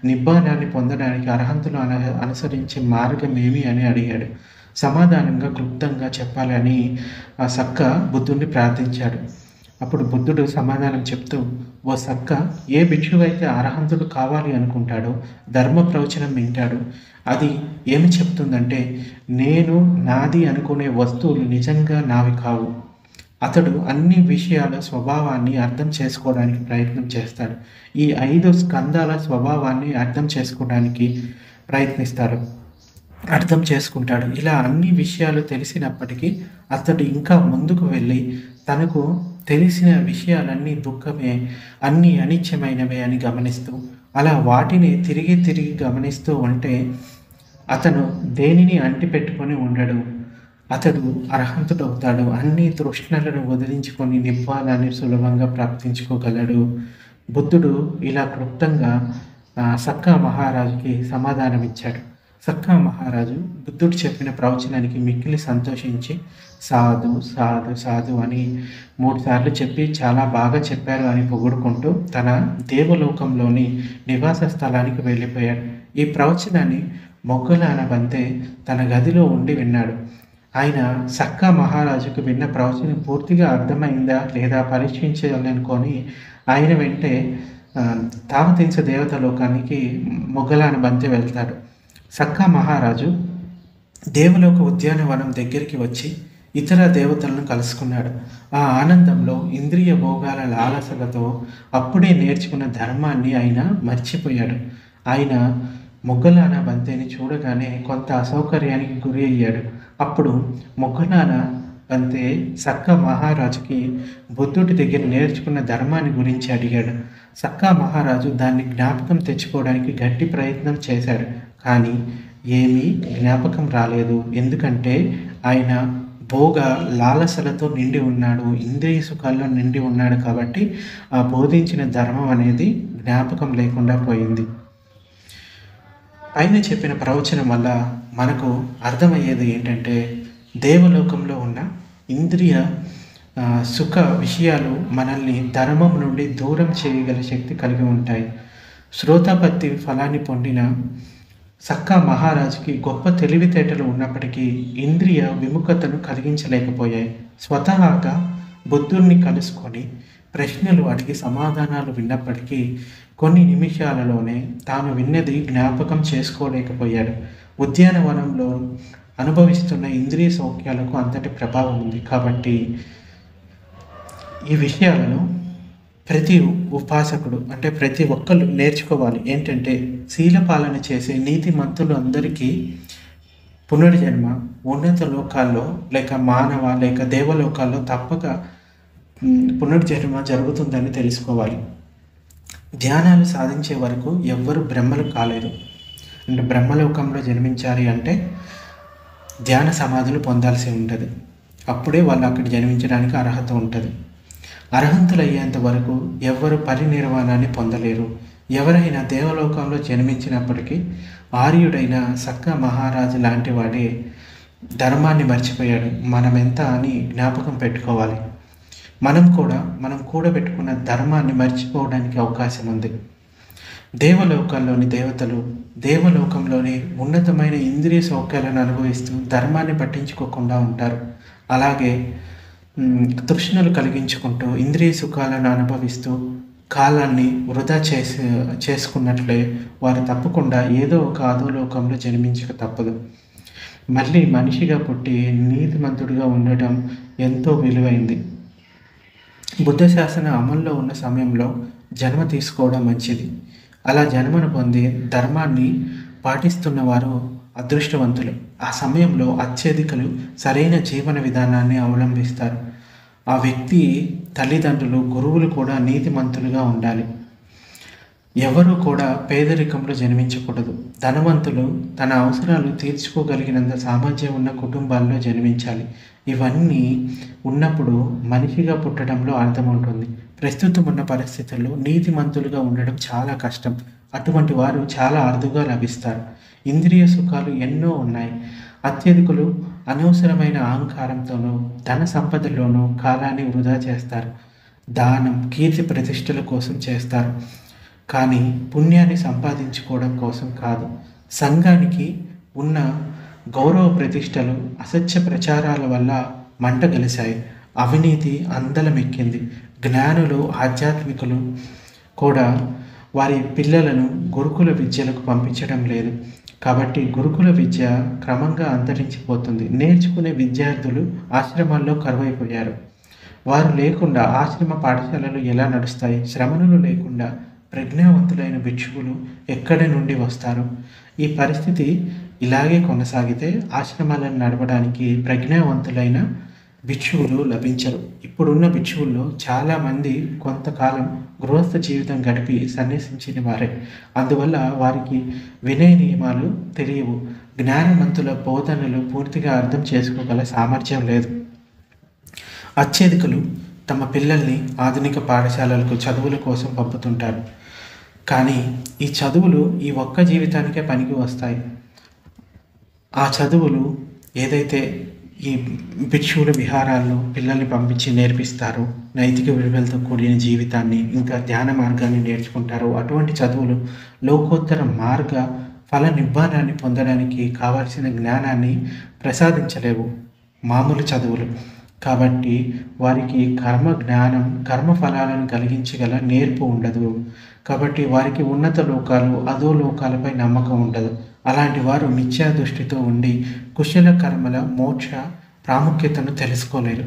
నిబ్బానాన్ని పొందడానికి అర్హంతులు అనుసరించే మార్గం ఏమి అని అడిగాడు. సమాధానంగా క్లుప్తంగా చెప్పాలని ఆ సక్క బుద్ధుడిని ప్రార్థించాడు. అప్పుడు బుద్ధుడు సమాధానం చెప్తూ, ఓ సక్క, ఏ భిక్షువైతే అర్హంతుడు కావాలి అనుకుంటాడో, ధర్మ ప్రవచనం వింటాడు, అది ఏమి చెప్తుందంటే, నేను నాది అనుకునే వస్తువులు నిజంగా నావి కావు. అతడు అన్ని విషయాల స్వభావాన్ని అర్థం చేసుకోవడానికి ప్రయత్నం చేస్తాడు. ఈ 5 స్కందాల స్వభావాన్ని అర్థం చేసుకోవడానికి అర్థం చేసుకుంటాడు. ఇలా అన్ని విషయాలు తెలిసినప్పటికీ అతడు ఇంకా ముందుకు వెళ్ళి తనకు తెలిసిన విషయాలన్నీ దుఃఖమే, అన్నీ అనిత్యమైనవే అని గమనిస్తూ, అలా వాటిని తిరిగి తిరిగి గమనిస్తూ ఉంటే అతను దేనిని అంటిపెట్టుకొని ఉండడు. అతడు అర్హంతుడవుతాడు. అన్ని తృష్ణలను వదిలించుకొని నిబ్బానాన్ని సులభంగా ప్రాప్తించుకోగలడు. బుద్ధుడు ఇలా క్లుప్తంగా సక్క మహారాజుకి సమాధానం ఇచ్చాడు. సక్క మహారాజు బుద్ధుడు చెప్పిన ప్రవచనానికి మిక్కిలి సంతోషించి సాధు సాధు సాధు అని 3 సార్లు చెప్పి చాలా బాగా చెప్పారు అని పొగుడుకుంటూ తన దేవలోకంలోని నివాస స్థలానికి వెళ్ళిపోయాడు. ఈ ప్రవచనాన్ని మొగ్గలాన బంతే తన గదిలో ఉండి విన్నాడు. ఆయన సక్క మహారాజుకు విన్న ప్రవచనం పూర్తిగా అర్థమైందా లేదా పరీక్షించాలనుకొని ఆయన వెంటే తావతించ దేవతలోకానికి మొగ్గలాన బంతే వెళ్తాడు. సక్క మహారాజు దేవలోక ఉద్యానవనం దగ్గరికి వచ్చి ఇతర దేవతలను కలుసుకున్నాడు. ఆ ఆనందంలో ఇంద్రియ భోగాల లాలసలతో అప్పుడే నేర్చుకున్న ధర్మాన్ని ఆయన మర్చిపోయాడు. ఆయన మొగ్గలాన బంతేని చూడగానే కొంత అసౌకర్యానికి గురి అయ్యాడు. అప్పుడు మొగ్గలాన బంతే సక్క మహారాజుకి బుద్ధుడి దగ్గర నేర్చుకున్న ధర్మాన్ని గురించి అడిగాడు. సక్క మహారాజు దాన్ని జ్ఞాపకం తెచ్చుకోవడానికి గట్టి ప్రయత్నం చేశాడు. కానీ ఏమీ జ్ఞాపకం రాలేదు. ఎందుకంటే ఆయన భోగ లాలసలతో నిండి ఉన్నాడు, ఇంద్రియ సుఖాల్లో నిండి ఉన్నాడు. కాబట్టి ఆ బోధించిన ధర్మం అనేది జ్ఞాపకం లేకుండా పోయింది. పైన చెప్పిన ప్రవచనం వల్ల మనకు అర్థమయ్యేది ఏంటంటే, దేవలోకంలో ఉన్న ఇంద్రియ సుఖ విషయాలు మనల్ని ధర్మం నుండి దూరం చేయగల శక్తి కలిగి ఉంటాయి. శ్రోతాపత్తి ఫలాన్ని పొందిన సక్కా మహారాజుకి గొప్ప తెలివితేటలు ఉన్నప్పటికీ ఇంద్రియ విముఖతను కలిగించలేకపోయాయి. స్వతహాగా బుద్ధుణ్ణి కలుసుకొని ప్రశ్నలు అడిగి సమాధానాలు విన్నప్పటికీ కొన్ని నిమిషాలలోనే తాను విన్నది జ్ఞాపకం చేసుకోలేకపోయాడు. ఉద్యానవనంలో అనుభవిస్తున్న ఇంద్రియ సౌఖ్యాలకు అంతటి ప్రభావం ఉంది. కాబట్టి ఈ విషయాలను ప్రతి ఉపాసకుడు అంటే ప్రతి ఒక్కరు నేర్చుకోవాలి. ఏంటంటే, శీలపాలన చేసే నీతిమంతులు అందరికీ పునర్జన్మ ఉన్నత లోకాల్లో లేక మానవ లేక దేవలోకాల్లో తప్పక పునర్జన్మ జరుగుతుందని తెలుసుకోవాలి. ధ్యానాలు సాధించే వరకు ఎవ్వరు బ్రహ్మలు కాలేరు. అంటే బ్రహ్మలోకంలో జన్మించాలి అంటే ధ్యాన సమాధులు పొందాల్సి ఉంటుంది. అప్పుడే వాళ్ళు అక్కడ జన్మించడానికి అర్హత ఉంటుంది. అర్హంతులయ్యేంత వరకు ఎవ్వరు పరినిర్వాణాన్ని పొందలేరు. ఎవరైనా దేవలోకంలో జన్మించినప్పటికీ ఆర్యుడైన సక్క మహారాజు లాంటి వాడే ధర్మాన్ని మర్చిపోయాడు. మనమెంత అని జ్ఞాపకం పెట్టుకోవాలి. మనం కూడబెట్టుకున్న ధర్మాన్ని మర్చిపోవడానికి అవకాశం ఉంది. దేవలోకాల్లోని దేవతలు దేవలోకంలోని ఉన్నతమైన ఇంద్రియ సౌఖ్యాలను అనుభవిస్తూ ధర్మాన్ని పట్టించుకోకుండా ఉంటారు. అలాగే తృష్ణలు కలిగించుకుంటూ ఇంద్రియ సుఖాలను అనుభవిస్తూ కాలాన్ని వృధా చేసుకున్నట్లే వారు తప్పకుండా ఏదో ఒక అధోలోకంలో జన్మించక తప్పదు. మళ్ళీ మనిషిగా పుట్టి నీతిమంతుడిగా ఉండటం ఎంతో విలువైంది. బుద్ధ శాసన అమల్లో ఉన్న సమయంలో జన్మ తీసుకోవడం మంచిది. అలా జన్మను పొంది ధర్మాన్ని పాటిస్తున్న వారు అదృష్టవంతులు. ఆ సమయంలో అత్యధికులు సరైన జీవన విధానాన్ని అవలంబిస్తారు. ఆ వ్యక్తి తల్లిదండ్రులు, గురువులు కూడా నీతిమంతులుగా ఉండాలి. ఎవరు కూడా పేదరికంలో జన్మించకూడదు. ధనవంతులు తన అవసరాలు తీర్చుకోగలిగినంత సామర్థ్యం ఉన్న కుటుంబాల్లో జన్మించాలి. ఇవన్నీ ఉన్నప్పుడు మనిషిగా పుట్టడంలో అర్థం ఉంటుంది. ప్రస్తుతం ఉన్న పరిస్థితుల్లో నీతిమంతులుగా ఉండడం చాలా కష్టం. అటువంటి వారు చాలా అరుదుగా లభిస్తారు. ఇంద్రియ సుఖాలు ఎన్నో ఉన్నాయి. అత్యధికులు అనవసరమైన అహంకారంతోనూ ధన సంపదలోనూ కాలాన్ని వృధా చేస్తారు. దానం, కీర్తి ప్రతిష్టల కోసం చేస్తారు, కానీ పుణ్యాన్ని సంపాదించుకోవడం కోసం కాదు. సంఘానికి ఉన్న గౌరవ ప్రతిష్టలు అసత్య ప్రచారాల వల్ల మంట గలిశాయి. అవినీతి అందలమెక్కింది. జ్ఞానులు, ఆధ్యాత్మికులు కూడా వారి పిల్లలను గురుకుల విద్యలకు పంపించడం లేదు. కాబట్టి గురుకుల విద్య క్రమంగా అంతరించిపోతుంది. నేర్చుకునే విద్యార్థులు ఆశ్రమాల్లో కరువైపోయారు. వారు లేకుండా ఆశ్రమ పాఠశాలలు ఎలా నడుస్తాయి? శ్రమణులు లేకుండా ప్రజ్ఞావంతులైన భిక్షువులు ఎక్కడి నుండి వస్తారు? ఈ పరిస్థితి ఇలాగే కొనసాగితే ఆశ్రమాలను నడపడానికి ప్రజ్ఞావంతులైన భిక్షువులు లభించరు. ఇప్పుడున్న భిక్షువుల్లో చాలామంది కొంతకాలం గృహస్థ జీవితం గడిపి సన్యసించిన వారే. అందువల్ల వారికి వినయ నియమాలు తెలియవు. జ్ఞానవంతుల బోధనలు పూర్తిగా అర్థం చేసుకోగల సామర్థ్యం లేదు. అత్యధికులు తమ పిల్లల్ని ఆధునిక పాఠశాలలకు చదువుల కోసం పంపుతుంటారు. కానీ ఈ చదువులు ఈ ఒక్క జీవితానికే పనికి వస్తాయి. ఆ చదువులు ఏదైతే ఈ భిక్షువుల విహారాల్లో పిల్లల్ని పంపించి నేర్పిస్తారో, నైతిక విలువలతో కూడిన జీవితాన్ని, ఇంకా ధ్యాన మార్గాన్ని నేర్చుకుంటారో, అటువంటి చదువులు లోకోత్తర మార్గ ఫల నిబ్బానాన్ని పొందడానికి కావాల్సిన జ్ఞానాన్ని ప్రసాదించలేవు మామూలు చదువులు. కాబట్టి వారికి జ్ఞానం, కర్మఫలాలను కలిగించగల నేర్పు ఉండదు. కాబట్టి వారికి ఉన్నత లోకాలు, అధో లోకాలపై నమ్మకం ఉండదు. అలాంటి వారు మిథ్యా దృష్టితో ఉండి కుశల కర్మల మోక్ష ప్రాముఖ్యతను తెలుసుకోలేరు.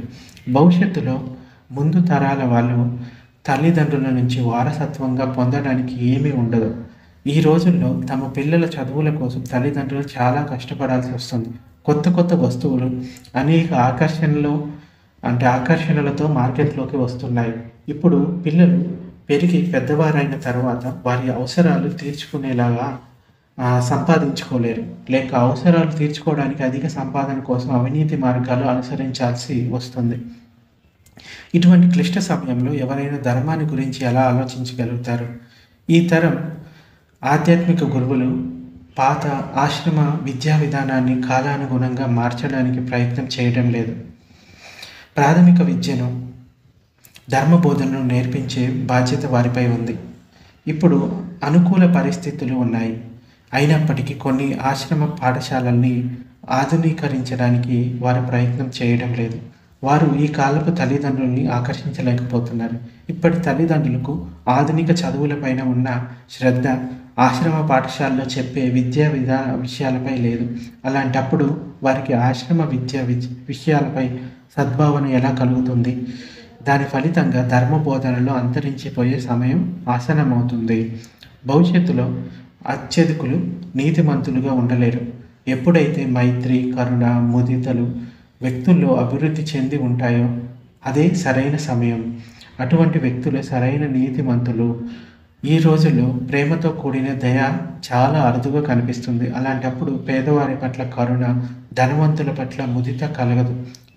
భవిష్యత్తులో ముందు తరాల వాళ్ళు తల్లిదండ్రుల నుంచి వారసత్వంగా పొందడానికి ఏమీ ఉండదు. ఈ రోజుల్లో తమ పిల్లల చదువుల కోసం తల్లిదండ్రులు చాలా కష్టపడాల్సి వస్తుంది. కొత్త కొత్త వస్తువులు అనేక ఆకర్షణలతో మార్కెట్లోకి వస్తున్నాయి. ఇప్పుడు పిల్లలు పెరిగి పెద్దవారైన తర్వాత వారి అవసరాలు తీర్చుకునేలాగా సంపాదించుకోలేరు. లేక అవసరాలు తీర్చుకోవడానికి అధిక సంపాదన కోసం అవినీతి మార్గాలు అనుసరించాల్సి వస్తుంది. ఇటువంటి క్లిష్ట సమయంలో ఎవరైనా ధర్మాన్ని గురించి ఎలా ఆలోచించగలుగుతారు? ఈ తరం ఆధ్యాత్మిక గురువులు పాత ఆశ్రమ విద్యా విధానాన్ని కాలానుగుణంగా మార్చడానికి ప్రయత్నం చేయడం లేదు. ప్రాథమిక విద్యను, ధర్మబోధనను నేర్పించే బాధ్యత వారిపై ఉంది. ఇప్పుడు అనుకూల పరిస్థితులు ఉన్నాయి. అయినప్పటికీ కొన్ని ఆశ్రమ పాఠశాలల్ని ఆధునీకరించడానికి వారు ప్రయత్నం చేయడం లేదు. వారు ఈ కాలపు తల్లిదండ్రుల్ని ఆకర్షించలేకపోతున్నారు. ఇప్పటి తల్లిదండ్రులకు ఆధునిక చదువులపైన ఉన్న శ్రద్ధ ఆశ్రమ పాఠశాలలో చెప్పే విద్యా విషయాలపై లేదు. అలాంటప్పుడు వారికి ఆశ్రమ విషయాలపై సద్భావన ఎలా కలుగుతుంది? దాని ఫలితంగా ధర్మబోధనలో అంతరించిపోయే సమయం ఆసన్నమవుతుంది. భవిష్యత్తులో అత్యధికులు నీతిమంతులుగా ఉండలేరు. ఎప్పుడైతే మైత్రి, కరుణ, ముదితలు వ్యక్తుల్లో అభివృద్ధి చెంది ఉంటాయో అదే సరైన సమయం. అటువంటి వ్యక్తులు సరైన నీతిమంతులు. ఈ రోజుల్లో ప్రేమతో కూడిన దయ చాలా అరుదుగా కనిపిస్తుంది. అలాంటప్పుడు పేదవారి పట్ల కరుణ, ధనవంతుల పట్ల ముదిత కలగదు.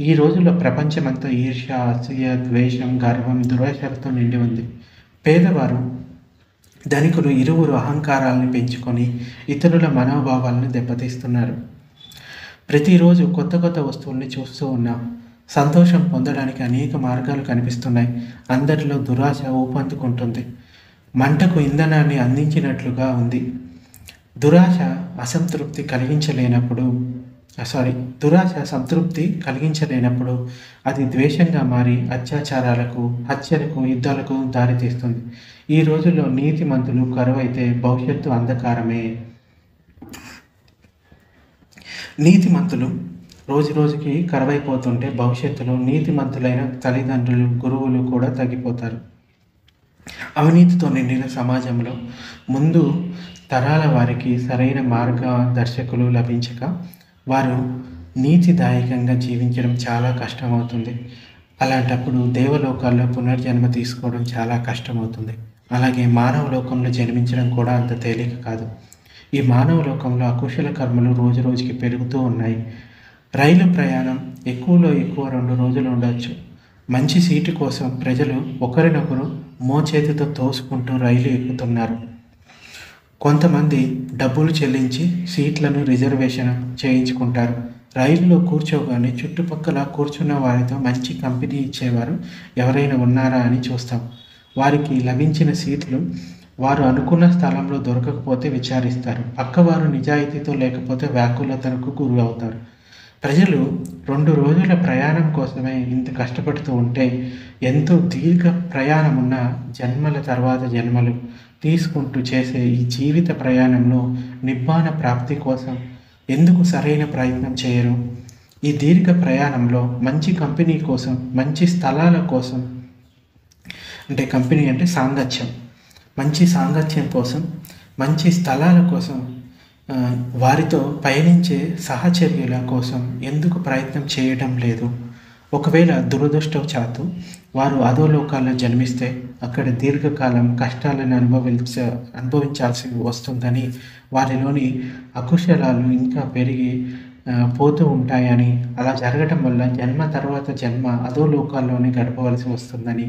ఈ రోజుల్లో ప్రపంచమంతా ఈర్ష్య, అసూయ, ద్వేషం, గర్వం, దురాశలతో నిండి ఉంది. పేదవారు, ధనికులు ఇరువురు అహంకారాలను పెంచుకొని ఇతరుల మనోభావాలను దెబ్బతీస్తున్నారు. ప్రతిరోజు కొత్త కొత్త వస్తువుల్ని చూస్తూ ఉన్నాం. సంతోషం పొందడానికి అనేక మార్గాలు కనిపిస్తున్నాయి. అందరిలో దురాశ ఊపందుకుంటుంది. మంటకు ఇంధనాన్ని అందించినట్లుగా ఉంది. దురాశ సంతృప్తి కలిగించలేనప్పుడు అది ద్వేషంగా మారి అత్యాచారాలకు, హత్యలకు, యుద్ధాలకు దారితీస్తుంది. ఈ రోజుల్లో నీతిమంతులు కరువైతే భవిష్యత్తు అంధకారమే. నీతిమంతులు రోజు రోజుకి కరువైపోతుంటే భవిష్యత్తులో నీతిమంతులైన తల్లిదండ్రులు, గురువులు కూడా తగ్గిపోతారు. అవినీతితో నిండిన సమాజంలో ముందు తరాల వారికి సరైన మార్గదర్శకులు లభించక వారు నీతిదాయకంగా జీవించడం చాలా కష్టమవుతుంది. అలాంటప్పుడు దేవలోకాల్లో పునర్జన్మ తీసుకోవడం చాలా కష్టమవుతుంది. అలాగే మానవ లోకంలో జన్మించడం కూడా అంత తేలిక కాదు. ఈ మానవ లోకంలో అకుశల కర్మలు రోజు రోజుకి పెరుగుతూ ఉన్నాయి. రైలు ప్రయాణం ఎక్కువలో ఎక్కువ 2 రోజులు ఉండవచ్చు. మంచి సీటు కోసం ప్రజలు ఒకరినొకరు మోచేతితో తోసుకుంటూ రైలు ఎక్కుతున్నారు. కొంతమంది డబ్బులు చెల్లించి సీట్లను రిజర్వేషన్ చేయించుకుంటారు. రైలులో కూర్చోగానే చుట్టుపక్కల కూర్చున్న వారితో మంచి కంపెనీ ఇచ్చేవారు ఎవరైనా ఉన్నారా అని చూస్తాం. వారికి లభించిన సీట్లు వారు అనుకున్న స్థలంలో దొరకకపోతే విచారిస్తారు. పక్కవారు నిజాయితీతో లేకపోతే వ్యాకులతకు గురి అవుతారు. ప్రజలు 2 రోజుల ప్రయాణం కోసమే ఇంత కష్టపడుతూ ఉంటే ఎంతో దీర్ఘ ప్రయాణం ఉన్న జన్మల తర్వాత జన్మలు తీసుకుంటూ చేసే ఈ జీవిత ప్రయాణంలో నిబ్బాన ప్రాప్తి కోసం ఎందుకు సరైన ప్రయత్నం చేయరు? ఈ దీర్ఘ ప్రయాణంలో మంచి కంపెనీ కోసం, మంచి స్థలాల కోసం, అంటే కంపెనీ అంటే సాంగత్యం, మంచి సాంగత్యం కోసం, మంచి స్థలాల కోసం, వారితో పయనించే సహచర్యుల కోసం ఎందుకు ప్రయత్నం చేయడం లేదు? ఒకవేళ దురదృష్టవశాత్తు వారు అధోలోకాల్లో జన్మిస్తే అక్కడ దీర్ఘకాలం కష్టాలను అనుభవించాల్సి వస్తుందని, వారిలోని అకుశలాలు ఇంకా పెరిగి పోతూ ఉంటాయని, అలా జరగటం వల్ల జన్మ తర్వాత జన్మ అధోలోకాల్లోనే గడపవలసి వస్తుందని,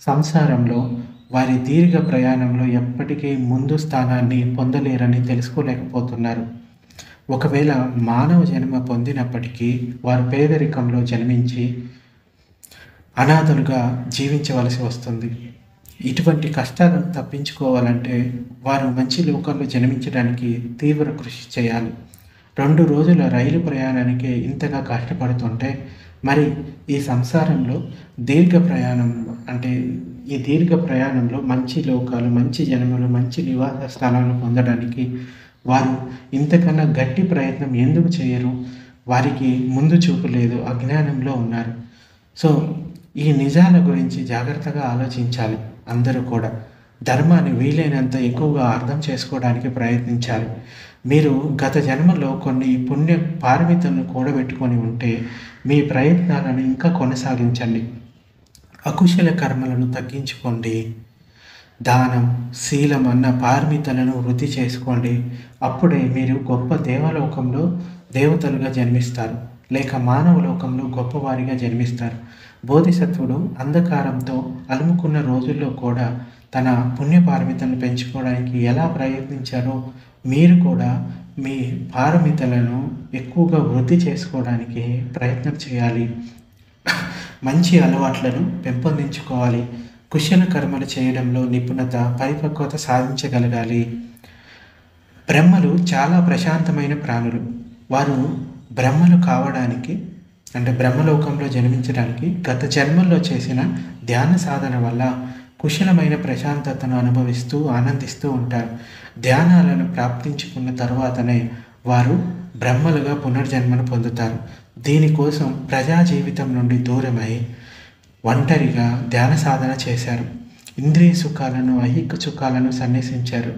సంసారంలో వారి దీర్ఘ ప్రయాణంలో ఎప్పటికీ ముందు స్థానాన్ని పొందలేరని తెలుసుకోలేకపోతున్నారు. ఒకవేళ మానవ జన్మ పొందినప్పటికీ వారు పేదరికంలో జన్మించి అనాథలుగా జీవించవలసి వస్తుంది. ఇటువంటి కష్టాలను తప్పించుకోవాలంటే వారు మంచి లోకంలో జన్మించడానికి తీవ్ర కృషి చేయాలి. 2 రోజుల రైలు ప్రయాణానికి ఇంతగా కష్టపడుతుంటే మరి ఈ సంసారంలో దీర్ఘ ప్రయాణంలో మంచి లోకాలు, మంచి జన్మలు, మంచి నివాస స్థలాలను పొందడానికి వారు ఇంతకన్నా గట్టి ప్రయత్నం ఎందుకు చేయరు? వారికి ముందు చూపు లేదు, అజ్ఞానంలో ఉన్నారు. సో ఈ నిజాల గురించి జాగ్రత్తగా ఆలోచించాలి. అందరూ కూడా ధర్మాన్ని వీలైనంత ఎక్కువగా అర్థం చేసుకోవడానికి ప్రయత్నించాలి. మీరు గత జన్మలో కొన్ని పుణ్య పారమితులను కూడబెట్టుకొని ఉంటే మీ ప్రయత్నాలను ఇంకా కొనసాగించండి. అకుశల కర్మలను తగ్గించుకోండి. దానం, శీలం అన్న పారమితలను వృద్ధి చేసుకోండి. అప్పుడే మీరు గొప్ప దేవలోకంలో దేవతలుగా జన్మిస్తారు, లేక మానవ లోకంలో గొప్పవారిగా జన్మిస్తారు. బోధిసత్వుడు అంధకారంతో అలుముకున్న రోజుల్లో కూడా తన పుణ్యపారమితను పెంచుకోవడానికి ఎలా ప్రయత్నించారో మీరు కూడా మీ పారమితలను ఎక్కువగా వృద్ధి చేసుకోవడానికి ప్రయత్నం చేయాలి. మంచి అలవాట్లను పెంపొందించుకోవాలి. కుశల కర్మలు చేయడంలో నిపుణత, పరిపక్వత సాధించగలగాలి. బ్రహ్మలు చాలా ప్రశాంతమైన ప్రాణులు. వారు బ్రహ్మలు కావడానికి అంటే బ్రహ్మలోకంలో జన్మించడానికి గత జన్మల్లో చేసిన ధ్యాన సాధన వల్ల కుశలమైన ప్రశాంతతను అనుభవిస్తూ ఆనందిస్తూ ఉంటారు. ధ్యానాలను ప్రాప్తించుకున్న తర్వాతనే వారు బ్రహ్మలుగా పునర్జన్మను పొందుతారు. దీనికోసం ప్రజా జీవితం నుండి దూరమై ఒంటరిగా ధ్యాన సాధన చేశారు. ఇంద్రియ సుఖాలను, ఐహిక సుఖాలను సన్యసించారు.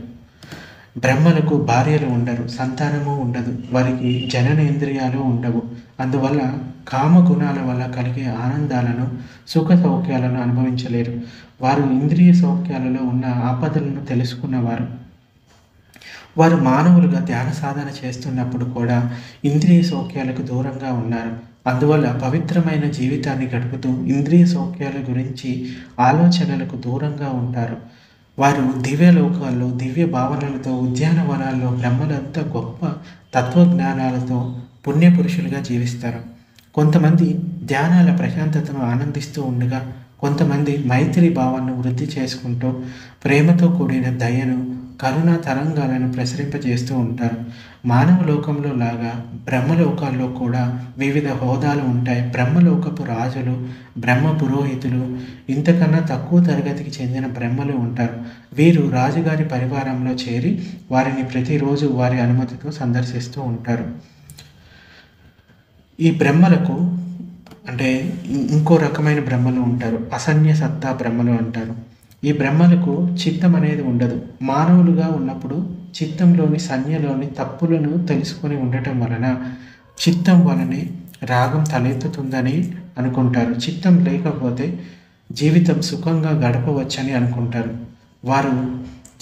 బ్రహ్మలకు భార్యలు ఉండరు, సంతానము ఉండదు, వారికి జననేంద్రియాలు ఉండవు. అందువల్ల కామగుణాల వల్ల కలిగే ఆనందాలను, సుఖ సౌఖ్యాలను అనుభవించలేరు. వారు ఇంద్రియ సౌఖ్యాలలో ఉన్న ఆపదలను తెలుసుకున్నవారు. వారు మానవులుగా ధ్యాన సాధన చేస్తున్నప్పుడు కూడా ఇంద్రియ సౌఖ్యాలకు దూరంగా ఉన్నారు. అందువల్ల పవిత్రమైన జీవితాన్ని గడుపుతూ ఇంద్రియ సౌఖ్యాల గురించి ఆలోచనలకు దూరంగా ఉంటారు. వారు దివ్యలోకాల్లో దివ్య భావనలతో, ఉద్యానవనాల్లో బ్రహ్మలంతా గొప్ప తత్వజ్ఞానాలతో పుణ్యపురుషులుగా జీవిస్తారు. కొంతమంది ధ్యానాల ప్రశాంతతను ఆనందిస్తూ ఉండగా, కొంతమంది మైత్రి భావాన్ని వృద్ధి చేసుకుంటూ ప్రేమతో కూడిన దయను, కరుణా తరంగాలను ప్రసరింపజేస్తూ ఉంటారు. మానవ లోకంలో లాగా బ్రహ్మలోకాల్లో కూడా వివిధ హోదాలు ఉంటాయి. బ్రహ్మలోకపు రాజులు, బ్రహ్మ పురోహితులు, ఇంతకన్నా తక్కువ తరగతికి చెందిన బ్రహ్మలు ఉంటారు. వీరు రాజుగారి పరివారంలో చేరి వారిని ప్రతిరోజు వారి అనుమతితో సందర్శిస్తూ ఉంటారు. ఈ బ్రహ్మలకు అంటే ఇంకో రకమైన బ్రహ్మలు ఉంటారు, అసన్య సత్తా బ్రహ్మలు అంటారు. ఈ బ్రహ్మలకు చిత్తం అనేది ఉండదు. మానవులుగా ఉన్నప్పుడు చిత్తంలోని సంజ్ఞలోని తప్పులను తెలుసుకొని ఉండటం వలన చిత్తం వలనే రాగం తలెత్తుతుందని అనుకుంటారు. చిత్తం లేకపోతే జీవితం సుఖంగా గడపవచ్చని అనుకుంటారు. వారు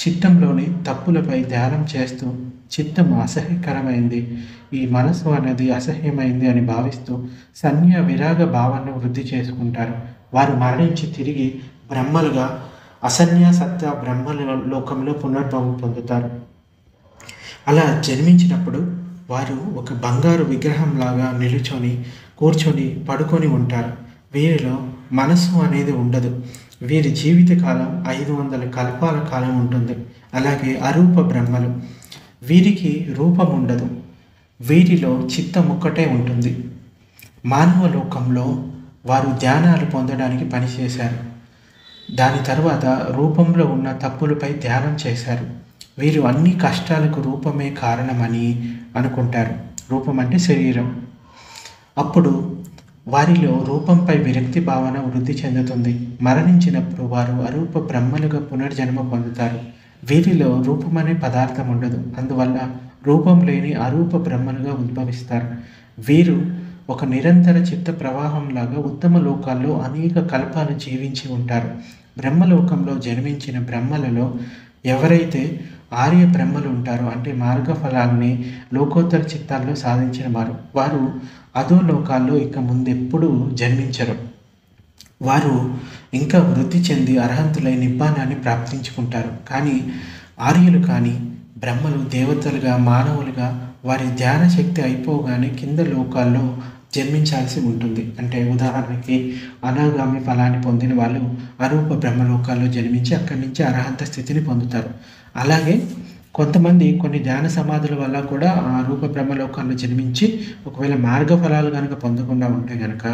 చిత్తంలోని తప్పులపై ధ్యానం చేస్తూ చిత్తం అసహ్యకరమైంది, ఈ మనసు అనేది అసహ్యమైంది అని భావిస్తూ సంజ్ఞ విరాగ భావాన్ని వృద్ధి చేసుకుంటారు. వారు మరణించి తిరిగి బ్రహ్మలుగా అసన్యాసత్వ బ్రహ్మల లోకంలో పునర్భవం పొందుతారు. అలా జన్మించినప్పుడు వారు ఒక బంగారు విగ్రహంలాగా కూర్చొని పడుకొని ఉంటారు. వీరిలో మనస్సు అనేది ఉండదు. వీరి జీవితకాలం 500 కల్పాల కాలం ఉంటుంది. అలాగే అరూప బ్రహ్మలు, వీరికి రూపం ఉండదు. వీరిలో చిత్తం ఒక్కటే ఉంటుంది. మానవ లోకంలో వారు ధ్యానాలు పొందడానికి పనిచేశారు. దాని తర్వాత రూపంలో ఉన్న తప్పులపై ధ్యానం చేశారు. వీరు అన్ని కష్టాలకు రూపమే కారణమని అనుకుంటారు. రూపం అంటే శరీరం. అప్పుడు వారిలో రూపంపై విరక్తి భావన వృద్ధి చెందుతుంది. మరణించినప్పుడు వారు అరూప బ్రహ్మలుగా పునర్జన్మ పొందుతారు. వీరిలో రూపం అనే పదార్థం ఉండదు. అందువల్ల రూపం లేని అరూప బ్రహ్మలుగా ఉద్భవిస్తారు. వీరు ఒక నిరంతర చిత్త ప్రవాహంలాగా ఉత్తమ లోకాల్లో అనేక కల్పాలు జీవించి ఉంటారు. బ్రహ్మలోకంలో జన్మించిన బ్రహ్మలలో ఎవరైతే ఆర్య బ్రహ్మలు ఉంటారో, అంటే మార్గఫలాన్ని లోకోత్తర చిత్తాల్లో సాధించిన వారు అదో లోకాల్లో ఇక ముందెప్పుడూ జన్మించరు. వారు ఇంకా వృద్ధి చెంది అర్హంతులై నిబ్బానాన్ని ప్రాప్తించుకుంటారు. కానీ ఆర్యులు కానీ బ్రహ్మలు దేవతలుగా, మానవులుగా వారి ధ్యాన శక్తి అయిపోగానే కింద లోకాల్లో జన్మించాల్సి ఉంటుంది. అంటే ఉదాహరణకి అనాగామి ఫలాన్ని పొందిన వాళ్ళు అరూప బ్రహ్మలోకాల్లో జన్మించి అక్కడి నుంచి అర్హంత స్థితిని పొందుతారు. అలాగే కొంతమంది కొన్ని ధ్యాన సమాధుల వల్ల కూడా ఆ రూప బ్రహ్మలోకాల్లో జన్మించి ఒకవేళ మార్గ ఫలాలు కనుక పొందకుండా ఉంటే కనుక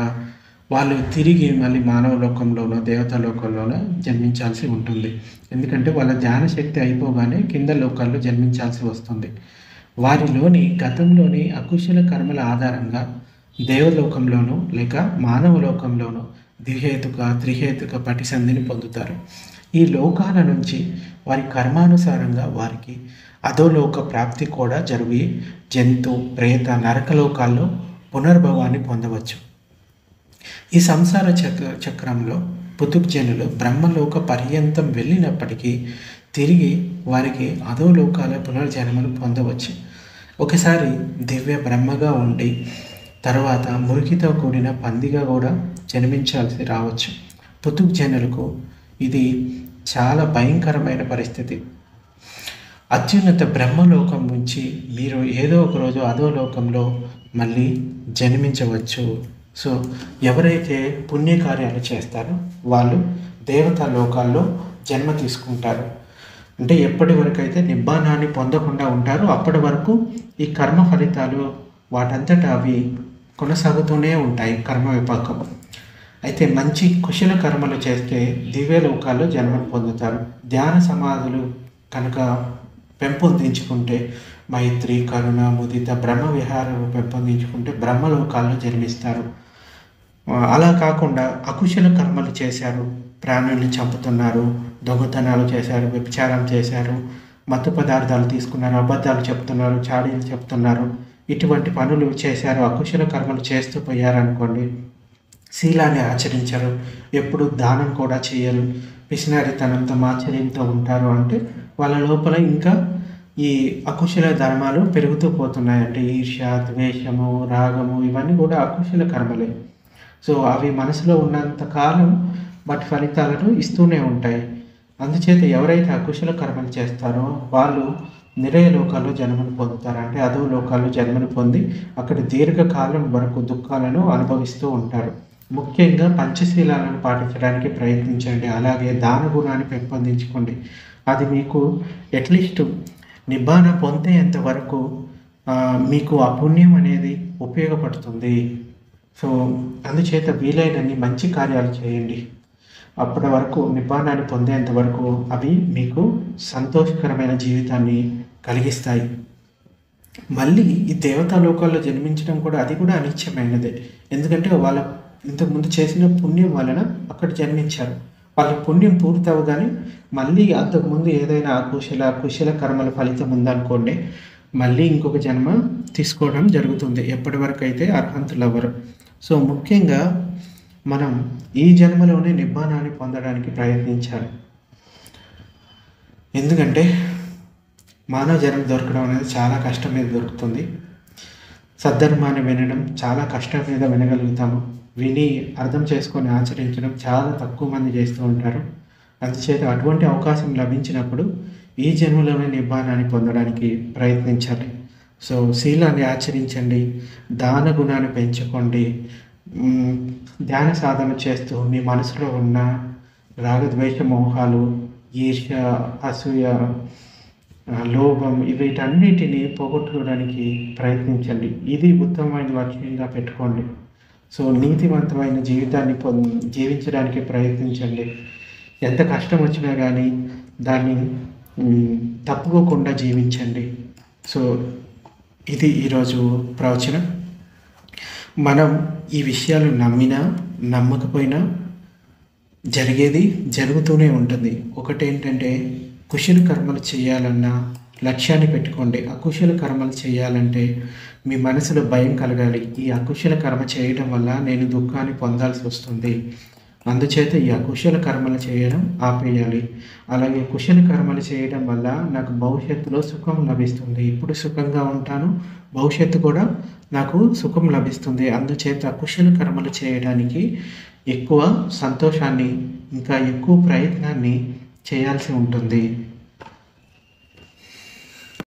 వాళ్ళు తిరిగి మళ్ళీ మానవ లోకంలోనో దేవతా లోకంలోనో జన్మించాల్సి ఉంటుంది. ఎందుకంటే వాళ్ళ ధ్యాన శక్తి అయిపోగానే కింద లోకాల్లో జన్మించాల్సి వస్తుంది. వారిలోని గతంలోని అకుశల కర్మల ఆధారంగా దేవలోకంలోనూ లేక మానవ లోకంలోనూ ద్విహేతుక, త్రిహేతుక పటిసంధిని పొందుతారు. ఈ లోకాల నుంచి వారి కర్మానుసారంగా వారికి అధోలోక ప్రాప్తి కూడా జరిగి జంతు, ప్రేత, నరకలోకాల్లో పునర్భవాన్ని పొందవచ్చు. ఈ సంసార చక్రంలో పుతుగ్జనులు బ్రహ్మలోక పర్యంతం వెళ్ళినప్పటికీ తిరిగి వారికి అధోలోకాల పునర్జన్మలు పొందవచ్చు. ఒకసారి దివ్య బ్రహ్మగా ఉండి తర్వాత మురికితో కూడిన పందిగా కూడా జన్మించాల్సి రావచ్చు. పుతుగ్జనులకు ఇది చాలా భయంకరమైన పరిస్థితి. అత్యున్నత బ్రహ్మలోకం నుంచి మీరు ఏదో ఒక రోజు అదో లోకంలో మళ్ళీ జన్మించవచ్చు. సో ఎవరైతే పుణ్యకార్యాలు చేస్తారో వాళ్ళు దేవతా లోకాల్లో జన్మ తీసుకుంటారు. అంటే ఎప్పటి వరకు అయితే నిబ్బానాన్ని పొందకుండా ఉంటారో అప్పటి వరకు ఈ కర్మ ఫలితాలు వాటంతటా అవి కొనసాగుతూనే ఉంటాయి, కర్మ విపాకం. అయితే మంచి కుశల కర్మలు చేస్తే దివ్యలోకాల్లో జన్మను పొందుతారు. ధ్యాన సమాధులు కనుక పెంపొందించుకుంటే మైత్రి, కరుణ, ముదిత, బ్రహ్మ విహారాలు పెంపొందించుకుంటే బ్రహ్మలోకాల్లో జన్మిస్తారు. అలా కాకుండా అకుశల కర్మలు చేశారు, ప్రాణుల్ని చంపుతున్నారు, దొంగతనాలు చేశారు, వ్యభిచారం చేశారు, మత్తు పదార్థాలు తీసుకున్నారు, అబద్ధాలు చెప్తున్నారు, చాడీలు చెప్తున్నారు, ఇటువంటి పనులు చేశారు, అకుశల కర్మలు చేస్తూ పోయారనుకోండి, శీలాన్ని ఆచరించరు, ఎప్పుడు దానం కూడా చేయరు, పిసినారితనంతో మాచర్యంతో ఉంటారు అంటే వాళ్ళ లోపల ఇంకా ఈ అకుశల ధర్మాలు పెరుగుతూ పోతున్నాయి. అంటే ఈర్ష్య, ద్వేషము, రాగము ఇవన్నీ కూడా అకుశల కర్మలే. సో అవి మనసులో ఉన్నంత కాలం వాటి ఫలితాలను ఇస్తూనే ఉంటాయి. అందుచేత ఎవరైతే అకుశల కర్మలు చేస్తారో వాళ్ళు నిరయ లోకాల్లో జన్మను పొందుతారు. అంటే అదో లోకాల్లో జన్మను పొంది అక్కడ దీర్ఘకాలం వరకు దుఃఖాలను అనుభవిస్తూ ఉంటారు. ముఖ్యంగా పంచశీలాలను పాటించడానికి ప్రయత్నించండి. అలాగే దాన గుణాన్ని పెంపొందించుకోండి. అది మీకు అట్లీస్ట్ నిబ్బాన పొందేంత వరకు మీకు ఆ పుణ్యం అనేది ఉపయోగపడుతుంది. సో అందుచేత వీలైనన్ని మంచి కార్యాలు చేయండి. అప్పటి వరకు నిబ్బానాన్ని పొందేంత వరకు అవి మీకు సంతోషకరమైన జీవితాన్ని కలిగిస్తాయి. మళ్ళీ ఈ దేవతా లోకాల్లో జన్మించడం కూడా అది కూడా అనిత్యమైనదే. ఎందుకంటే వాళ్ళ ఇంతకుముందు చేసిన పుణ్యం వలన అక్కడ జన్మించారు. వాళ్ళ పుణ్యం పూర్తవగానే మళ్ళీ అంతకుముందు ఏదైనా కుశల కర్మల ఫలితం ఉందనుకోండి, మళ్ళీ ఇంకొక జన్మ తీసుకోవడం జరుగుతుంది, ఎప్పటి వరకు అయితే అర్హంతులు అవ్వరు. సో ముఖ్యంగా మనం ఈ జన్మలోనే నిబ్బానాన్ని పొందడానికి ప్రయత్నించాలి. ఎందుకంటే మానవ జన్మ దొరకడం అనేది చాలా కష్టం మీద దొరుకుతుంది. సద్ధర్మాన్ని వినడం చాలా కష్టం మీద వినగలుగుతాము. విని అర్థం చేసుకొని ఆచరించడం చాలా తక్కువ మంది చేస్తూ ఉంటారు. అందుచేత అటువంటి అవకాశం లభించినప్పుడు ఈ జన్మలోనే నిబ్బానాన్ని పొందడానికి ప్రయత్నించాలి. సో శీలాన్ని ఆచరించండి, దాన గుణాన్ని పెంచుకోండి. ధ్యాన సాధన చేస్తూ మీ మనసులో ఉన్న రాగద్వేష మోహాలు, ఈర్ష్య, అసూయ, లోభం వీటన్నిటిని పోగొట్టుకోవడానికి ప్రయత్నించండి. ఇది ఉత్తమమైన లక్ష్యంగా పెట్టుకోండి. సో నీతివంతమైన జీవితాన్ని జీవించడానికి ప్రయత్నించండి. ఎంత కష్టం వచ్చినా కానీ దాన్ని తప్పుకోకుండా జీవించండి. సో ఇది ఈరోజు ప్రవచనం. మనం ఈ విషయాలు నమ్మినా నమ్మకపోయినా జరిగేది జరుగుతూనే ఉంటుంది. ఒకటేంటంటే కుశల కర్మలు చేయాలన్నా లక్ష్యాన్ని పెట్టుకోండి. అకుశల కర్మలు చేయాలంటే మీ మనసులో భయం కలగాలి. ఈ అకుశల కర్మ చేయడం వల్ల నేను దుఃఖాన్ని పొందాల్సి వస్తుంది, అందుచేత ఈ అకుశల కర్మలు చేయడం ఆపేయాలి. అలాగే కుశల కర్మలు చేయడం వల్ల నాకు భవిష్యత్తులో సుఖం లభిస్తుంది. ఇప్పుడు సుఖంగా ఉంటాను, భవిష్యత్తు కూడా నాకు సుఖం లభిస్తుంది. అందుచేత కుశల కర్మలు చేయడానికి ఎక్కువ సంతోషాన్ని ఇంకా ఎక్కువ ప్రయత్నాన్ని చేయాల్సి ఉంటుంది.